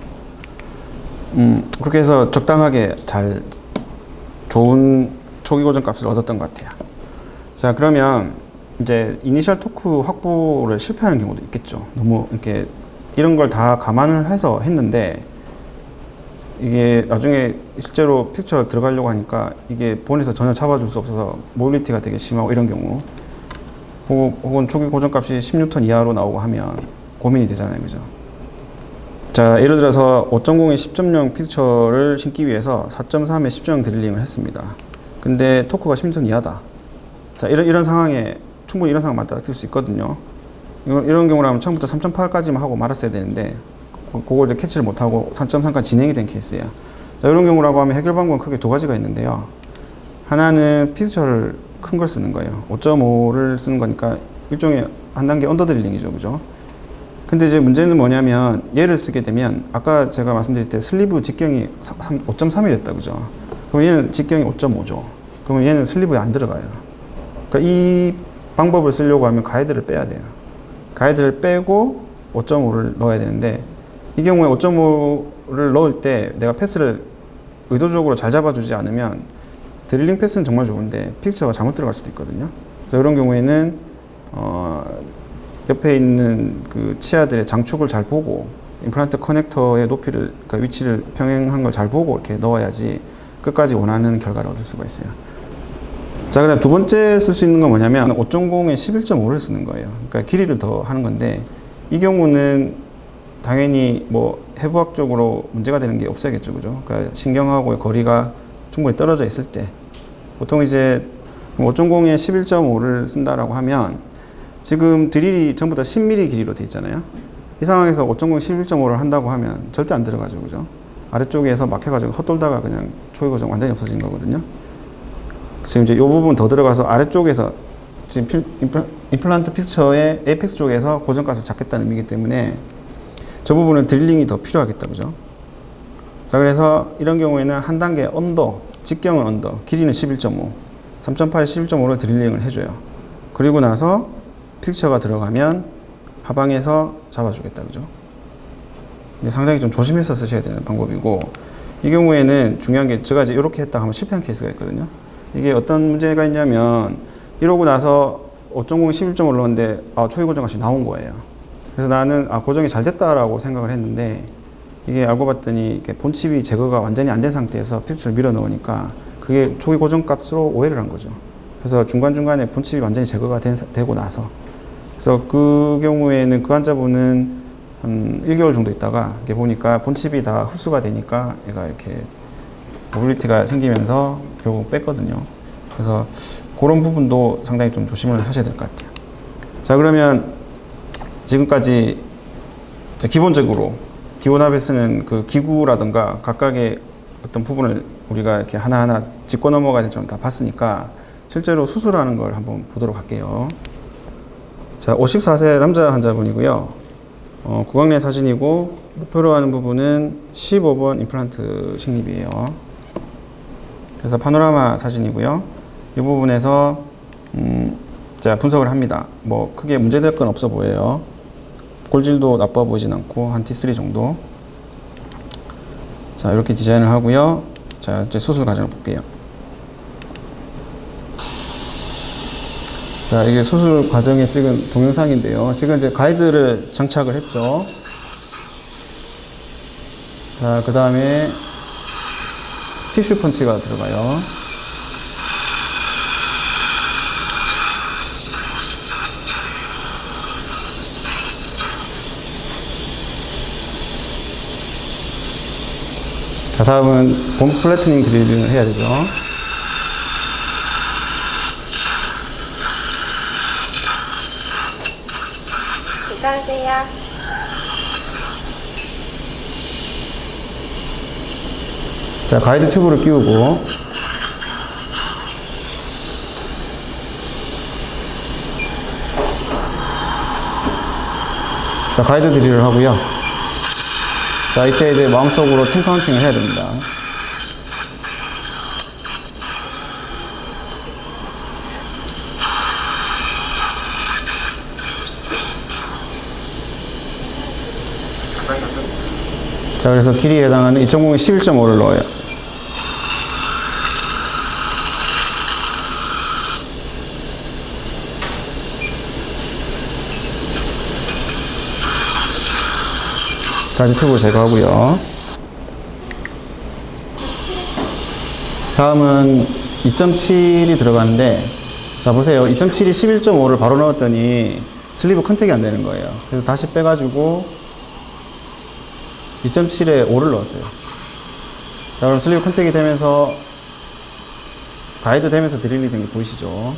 그렇게 해서 적당하게 잘 좋은 초기 고정 값을 얻었던 것 같아요. 자, 그러면 이제 이니셜 토크 확보를 실패하는 경우도 있겠죠. 너무 이렇게 이런 걸 다 감안을 해서 했는데 이게 나중에 실제로 픽처 들어가려고 하니까 이게 본에서 전혀 잡아줄 수 없어서 모빌리티가 되게 심하고 이런 경우, 혹은 초기 고정값이 10N 이하로 나오고 하면 고민이 되잖아요, 그죠? 자, 예를 들어서 5.0에 10.0 픽처를 신기 위해서 4.3에 10.0 드릴링을 했습니다. 근데 토크가 10N 이하다. 자, 이런 상황에 충분히 이런 상황 맞닥뜨릴 수 있거든요. 이런 경우라면 처음부터 3.8까지만 하고 말았어야 되는데 그걸 이제 캐치를 못하고 3.3까지 진행이 된 케이스예요. 자, 이런 경우라고 하면 해결 방법은 크게 두 가지가 있는데요. 하나는 픽처를 큰 걸 쓰는 거예요. 5.5를 쓰는 거니까 일종의 한 단계 언더 드릴링이죠, 그죠? 근데 이제 문제는 뭐냐면 얘를 쓰게 되면 아까 제가 말씀드릴 때 슬리브 직경이 5.3이랬다, 그죠? 그럼 얘는 직경이 5.5죠. 그러면 얘는 슬리브에 안 들어가요. 그러니까 이 방법을 쓰려고 하면 가이드를 빼야 돼요. 가이드를 빼고 5.5를 넣어야 되는데 이 경우에 5.5를 넣을 때 내가 패스를 의도적으로 잘 잡아주지 않으면 드릴링 패스는 정말 좋은데 픽처가 잘못 들어갈 수도 있거든요. 그래서 이런 경우에는 옆에 있는 그 치아들의 장축을 잘 보고 임플란트 커넥터의 높이를, 그러니까 위치를 평행한 걸 잘 보고 이렇게 넣어야지 끝까지 원하는 결과를 얻을 수가 있어요. 자, 그다음 두 번째 쓸 수 있는 건 뭐냐면 5.0에 11.5를 쓰는 거예요. 그러니까 길이를 더 하는 건데 이 경우는 당연히 뭐 해부학적으로 문제가 되는 게 없어야겠죠, 그죠? 그러니까 신경하고의 거리가 충분히 떨어져 있을 때 보통 이제 5.0에 11.5를 쓴다라고 하면 지금 드릴이 전부 다 10mm 길이로 돼 있잖아요. 이 상황에서 5.0 11.5를 한다고 하면 절대 안 들어가죠, 그죠? 아래쪽에서 막혀가지고 헛돌다가 그냥 초기 고정 완전히 없어진 거거든요. 지금 이제 이 부분 더 들어가서 아래쪽에서 지금 임플란트 픽처의 에이펙스 쪽에서 고정값을 잡겠다는 의미이기 때문에 저 부분은 드릴링이 더 필요하겠다, 그죠? 자, 그래서 이런 경우에는 한 단계 언더, 직경은 언더, 길이는 11.5, 3.8에 11.5로 드릴링을 해줘요. 그리고 나서 픽처가 들어가면 하방에서 잡아주겠다, 그죠? 근데 상당히 좀 조심해서 쓰셔야 되는 방법이고, 이 경우에는 중요한 게 제가 이제 이렇게 했다 하면 실패한 케이스가 있거든요. 이게 어떤 문제가 있냐면 이러고 나서 5.0 11.5를 넣었는데 초기 고정값이 나온 거예요. 그래서 나는 고정이 잘 됐다라고 생각을 했는데 이게 알고 봤더니 이렇게 본칩이 제거가 완전히 안 된 상태에서 픽처를 밀어 넣으니까 그게 초기 고정값으로 오해를 한 거죠. 그래서 중간중간에 본칩이 완전히 제거가 되고 나서, 그래서 그 경우에는 그 환자분은 한 1개월 정도 있다가 이렇게 보니까 본칩이 다 흡수가 되니까 얘가 이렇게 모빌리티가 생기면서 결국 뺐거든요. 그래서 그런 부분도 상당히 좀 조심을 하셔야 될 것 같아요. 자, 그러면 지금까지 기본적으로 디오납에 쓰는 그 기구라든가 각각의 어떤 부분을 우리가 이렇게 하나하나 짚고 넘어가야 될 점 다 봤으니까 실제로 수술하는 걸 한번 보도록 할게요. 자, 54세 남자 환자분이고요. 구강내 사진이고 목표로 하는 부분은 15번 임플란트 식립이에요. 그래서 파노라마 사진이고요. 이 부분에서 제가 분석을 합니다. 뭐 크게 문제될 건 없어 보여요. 골질도 나빠 보이진 않고 한 T3 정도. 자, 이렇게 디자인을 하고요. 자, 이제 수술 과정을 볼게요. 자, 이게 수술 과정에 찍은 동영상인데요. 지금 이제 가이드를 장착을 했죠. 자, 그 다음에 티슈 펀치가 들어가요. 자, 다음은 본 플래트닝 드릴링을 해야 되죠. 들어가세요. 자, 가이드 튜브를 끼우고 자, 가이드 드릴을 하고요. 자, 이때 이제 마음속으로 10 카운팅을 해야 됩니다. 자, 그래서 길이에 해당하는 2.0에 11.5를 넣어요. 다시 튜브를 제거하고요. 다음은 2.7이 들어가는데, 자, 보세요. 2.7이 11.5를 바로 넣었더니 슬리브 컨택이 안 되는 거예요. 그래서 다시 빼가지고 2.7에 5를 넣었어요. 자, 그럼 슬리브 컨택이 되면서 가이드 되면서 드릴링 된 게 보이시죠?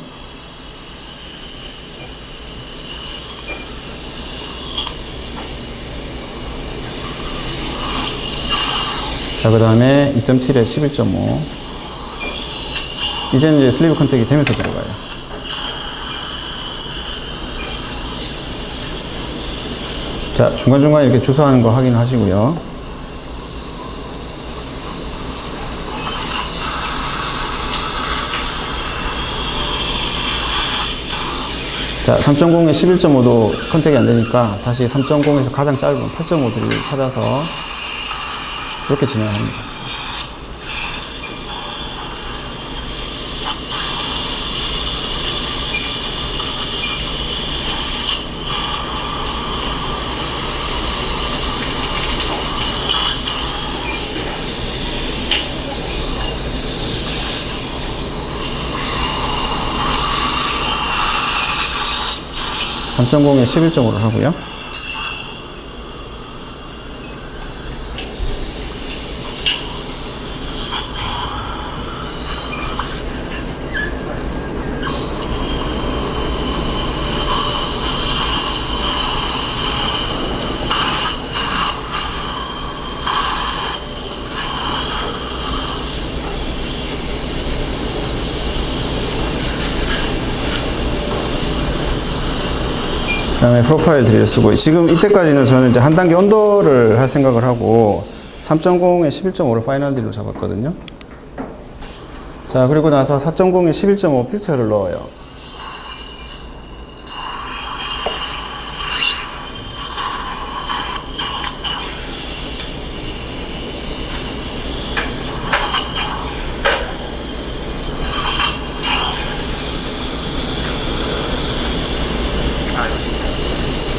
자, 그 다음에 2.7에 11.5. 이제는 이제 슬리브 컨택이 되면서 들어가요. 자, 중간중간 이렇게 주소하는 거 확인하시고요. 자, 3.0에 11.5도 컨택이 안 되니까 다시 3.0에서 가장 짧은 8.5를 찾아서 이렇게 진행을 합니다. (3.0에) 11.5를 하고요. 그 다음에 프로파일 드릴 쓰고, 지금 이때까지는 저는 이제 한 단계 언더를 할 생각을 하고 3.0에 11.5를 파이널 딜로 잡았거든요. 자, 그리고 나서 4.0에 11.5 필터를 넣어요.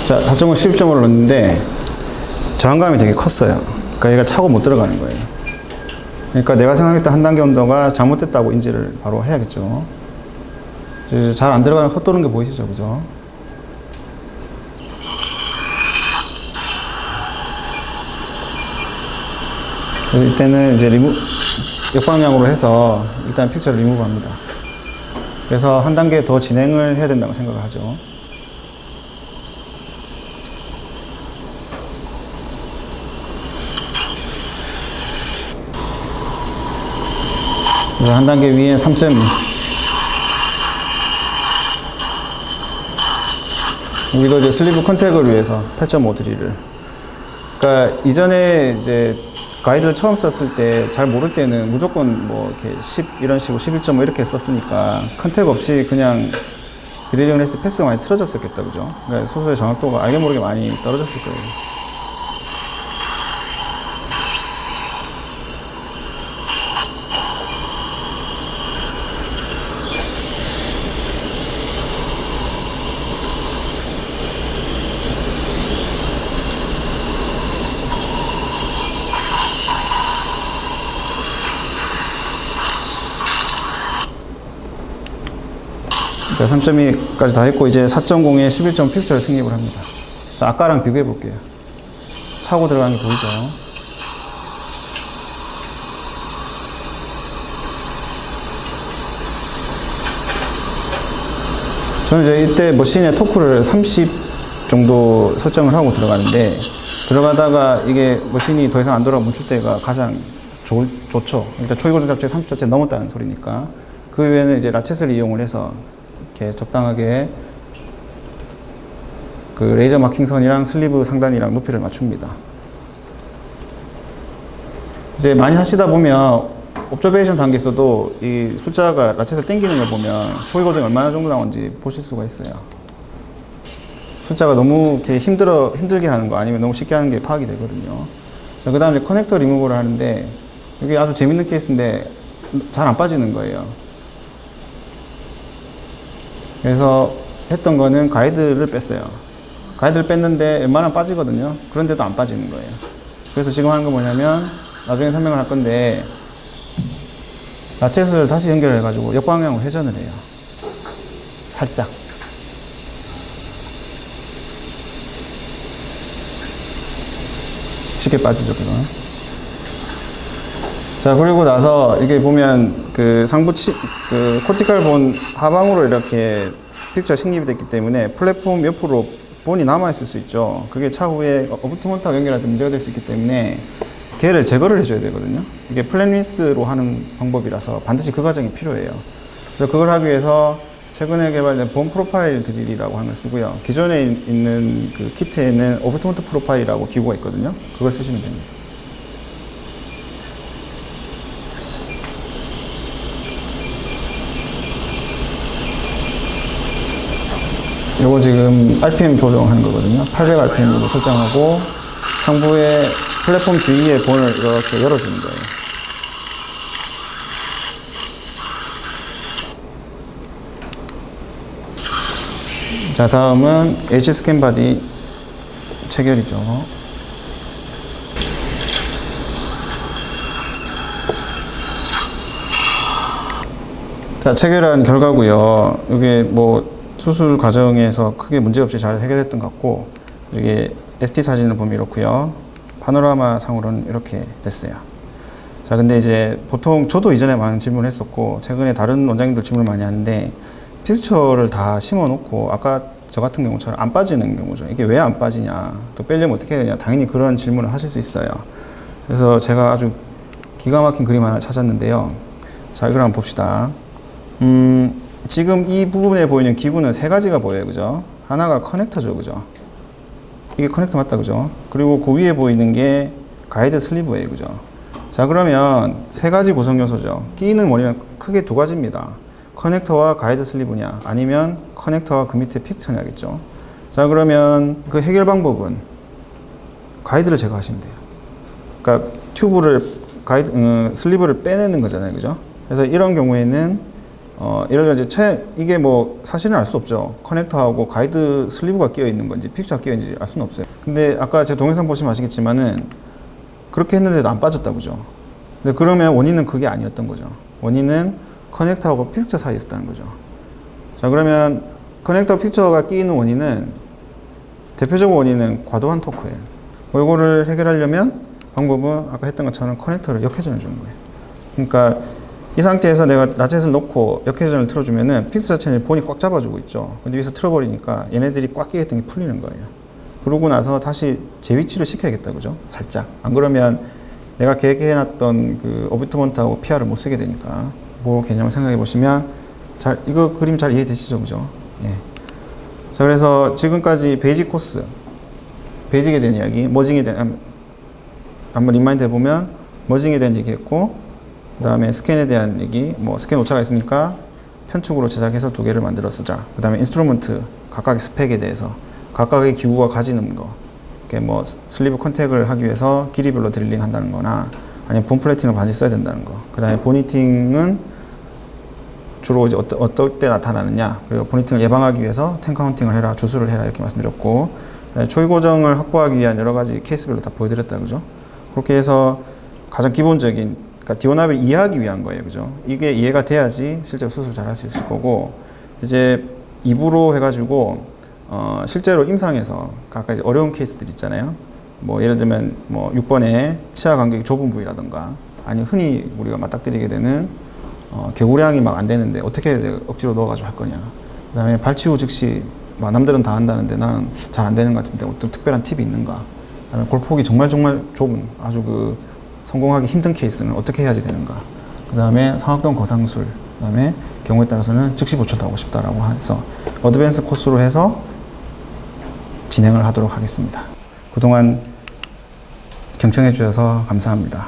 자, 4.5, 11.5를 넣었는데 저항감이 되게 컸어요. 그러니까 얘가 차고 못 들어가는 거예요. 그러니까 내가 생각했던 한 단계 온도가 잘못됐다고 인지를 바로 해야겠죠. 잘 안 들어가는 헛도는 게 보이시죠? 그죠? 그래서 이때는 이제 역방향으로 해서 일단 필터를 리무브 합니다. 그래서 한 단계 더 진행을 해야 된다고 생각을 하죠. 그래서 한 단계 위에 3.2. 여기도 이제 슬리브 컨택을 위해서 8.5 드릴을. 그러니까 이전에 이제 가이드를 처음 썼을 때 잘 모를 때는 무조건 뭐 이렇게 10 이런 식으로 11.5 이렇게 썼으니까 컨택 없이 그냥 드릴링을 했을 때 패스가 많이 틀어졌었겠다, 그죠? 그러니까 수술의 정확도가 알게 모르게 많이 떨어졌을 거예요. 자, 3.2까지 다 했고 이제 4.0에 11점 픽처를 승립을 합니다. 자, 아까랑 비교해 볼게요. 차고 들어가는 게 보이죠? 저는 이제 이때 머신의 토크를 30 정도 설정을 하고 들어가는데 들어가다가 이게 머신이 더 이상 안 돌아 멈출 때가 가장 좋죠. 일단 초기고정 잡체 30자체 넘었다는 소리니까. 그 외에는 이제 라쳇을 이용을 해서 이렇게 적당하게 그 레이저 마킹 선이랑 슬리브 상단이랑 높이를 맞춥니다. 이제 많이 하시다 보면 옵저베이션 단계에서도 이 숫자가 라쳇을 당기는 걸 보면 초기 고정이 얼마나 정도 나오는지 보실 수가 있어요. 숫자가 너무 이렇게 힘들게 하는 거 아니면 너무 쉽게 하는 게 파악이 되거든요. 자, 그 다음에 커넥터 리무버를 하는데 이게 아주 재밌는 케이스인데 잘 안 빠지는 거예요. 그래서 했던 거는 가이드를 뺐어요. 가이드를 뺐는데 웬만하면 빠지거든요. 그런데도 안 빠지는 거예요. 그래서 지금 하는 건 뭐냐면 나중에 설명을 할 건데 라쳇을 다시 연결해 가지고 역방향으로 회전을 해요. 살짝. 쉽게 빠지죠, 그거. 자, 그리고 나서 이게 보면 그 그 코티칼 본 하방으로 이렇게 픽처 식립이 됐기 때문에 플랫폼 옆으로 본이 남아있을 수 있죠. 그게 차후에 어부트먼트하고 연결할 때 문제가 될 수 있기 때문에 걔를 제거를 해줘야 되거든요. 이게 플랫리스로 하는 방법이라서 반드시 그 과정이 필요해요. 그래서 그걸 하기 위해서 최근에 개발된 본 프로파일 드릴이라고 하는 걸 쓰고요. 기존에 있는 그 키트에는 어부트먼트 프로파일이라고 기구가 있거든요. 그걸 쓰시면 됩니다. 요거 지금 RPM 조정하는 거거든요. 800rpm으로 설정하고 상부에 플랫폼 주위에 본을 이렇게 열어주는 거예요. 자, 다음은 H 스캔 바디 체결이죠. 자, 체결한 결과고요. 이게 뭐 수술 과정에서 크게 문제없이 잘 해결됐던 것 같고, 이게 SD 사진을 보면 이렇고요. 파노라마 상으로는 이렇게 됐어요. 자, 근데 이제 보통 저도 이전에 많은 질문을 했었고 최근에 다른 원장님들 질문을 많이 하는데 피스처를 다 심어 놓고 아까 저 같은 경우처럼 안 빠지는 경우죠. 이게 왜 안 빠지냐, 또 빼려면 어떻게 해야 되냐, 당연히 그런 질문을 하실 수 있어요. 그래서 제가 아주 기가 막힌 그림 하나 찾았는데요. 자, 이걸 한번 봅시다. 지금 이 부분에 보이는 기구는 세 가지가 보여요, 그죠? 하나가 커넥터죠, 그죠? 이게 커넥터 맞다, 그죠? 그리고 그 위에 보이는 게 가이드 슬리브예요, 그죠? 자, 그러면 세 가지 구성 요소죠. 끼이는 원인은 크게 두 가지입니다. 커넥터와 가이드 슬리브냐, 아니면 커넥터와 그 밑에 피스톤이겠죠. 자, 그러면 그 해결 방법은 가이드를 제거하시면 돼요. 그러니까 튜브를 슬리브를 빼내는 거잖아요, 그죠? 그래서 이런 경우에는 예를 들어 이제 이게 뭐 사실은 알 수 없죠. 커넥터하고 가이드 슬리브가 끼어 있는 건지 픽처가 끼어 있는지 알 수는 없어요. 근데 아까 제 동영상 보시면 아시겠지만은 그렇게 했는데도 안 빠졌다, 그죠? 근데 그러면 원인은 그게 아니었던 거죠. 원인은 커넥터하고 픽처 사이에 있었다는 거죠. 자, 그러면 커넥터 픽처가 끼이는 원인은 대표적 원인은 과도한 토크예요. 이거를 해결하려면 방법은 아까 했던 것처럼 커넥터를 역회전해 주는 거예요. 그러니까 이 상태에서 내가 라쳇을 놓고 역회전을 틀어주면은 픽스 자체는 본이 꽉 잡아주고 있죠. 근데 여기서 틀어버리니까 얘네들이 꽉 끼어있던 게 풀리는 거예요. 그러고 나서 다시 제 위치를 시켜야겠다, 그죠? 살짝. 안 그러면 내가 계획해놨던 그 어비트먼트하고 PR을 못 쓰게 되니까. 그 개념을 생각해 보시면 이거 그림 잘 이해되시죠, 그죠? 예. 자, 그래서 지금까지 베이직 코스, 베이직에 대한 이야기, 머징에 대한 한번 리마인드 해보면 머징에 대한 얘기했고, 그 다음에 스캔에 대한 얘기, 뭐 스캔 오차가 있으니까 편축으로 제작해서 두 개를 만들어 쓰자. 그 다음에 인스트루먼트, 각각의 스펙에 대해서, 각각의 기구가 가지는 거, 뭐 슬리브 컨택을 하기 위해서 길이별로 드릴링 한다는 거나, 아니면 본 플래팅을 반드시 써야 된다는 거. 그 다음에 보니팅은 주로 이제 어떨 때 나타나느냐, 그리고 보니팅을 예방하기 위해서 탱 카운팅을 해라, 주수를 해라, 이렇게 말씀드렸고, 초기 고정을 확보하기 위한 여러 가지 케이스별로 다 보여드렸다, 그죠? 그렇게 해서 가장 기본적인, 그러니까 디오납을 이해하기 위한 거예요, 그죠? 이게 이해가 돼야지 실제로 수술 잘 할 수 있을 거고, 이제 2부로 해가지고 실제로 임상에서 각각 이제 어려운 케이스들 있잖아요. 뭐 예를 들면 뭐 6번에 치아 간격이 좁은 부위라든가, 아니면 흔히 우리가 맞닥뜨리게 되는 개구량이 막 안 되는데 어떻게 억지로 넣어가지고 할 거냐. 그 다음에 발치 후 즉시 남들은 다 한다는데 나는 잘 안 되는 것 같은데 어떤 특별한 팁이 있는가. 그다음에 골폭이 정말 좁은 아주 그 성공하기 힘든 케이스는 어떻게 해야지 되는가. 그 다음에 상악동 거상술, 그 다음에 경우에 따라서는 즉시 보초도 하고 싶다라고 해서 어드밴스 코스로 해서 진행을 하도록 하겠습니다. 그동안 경청해 주셔서 감사합니다.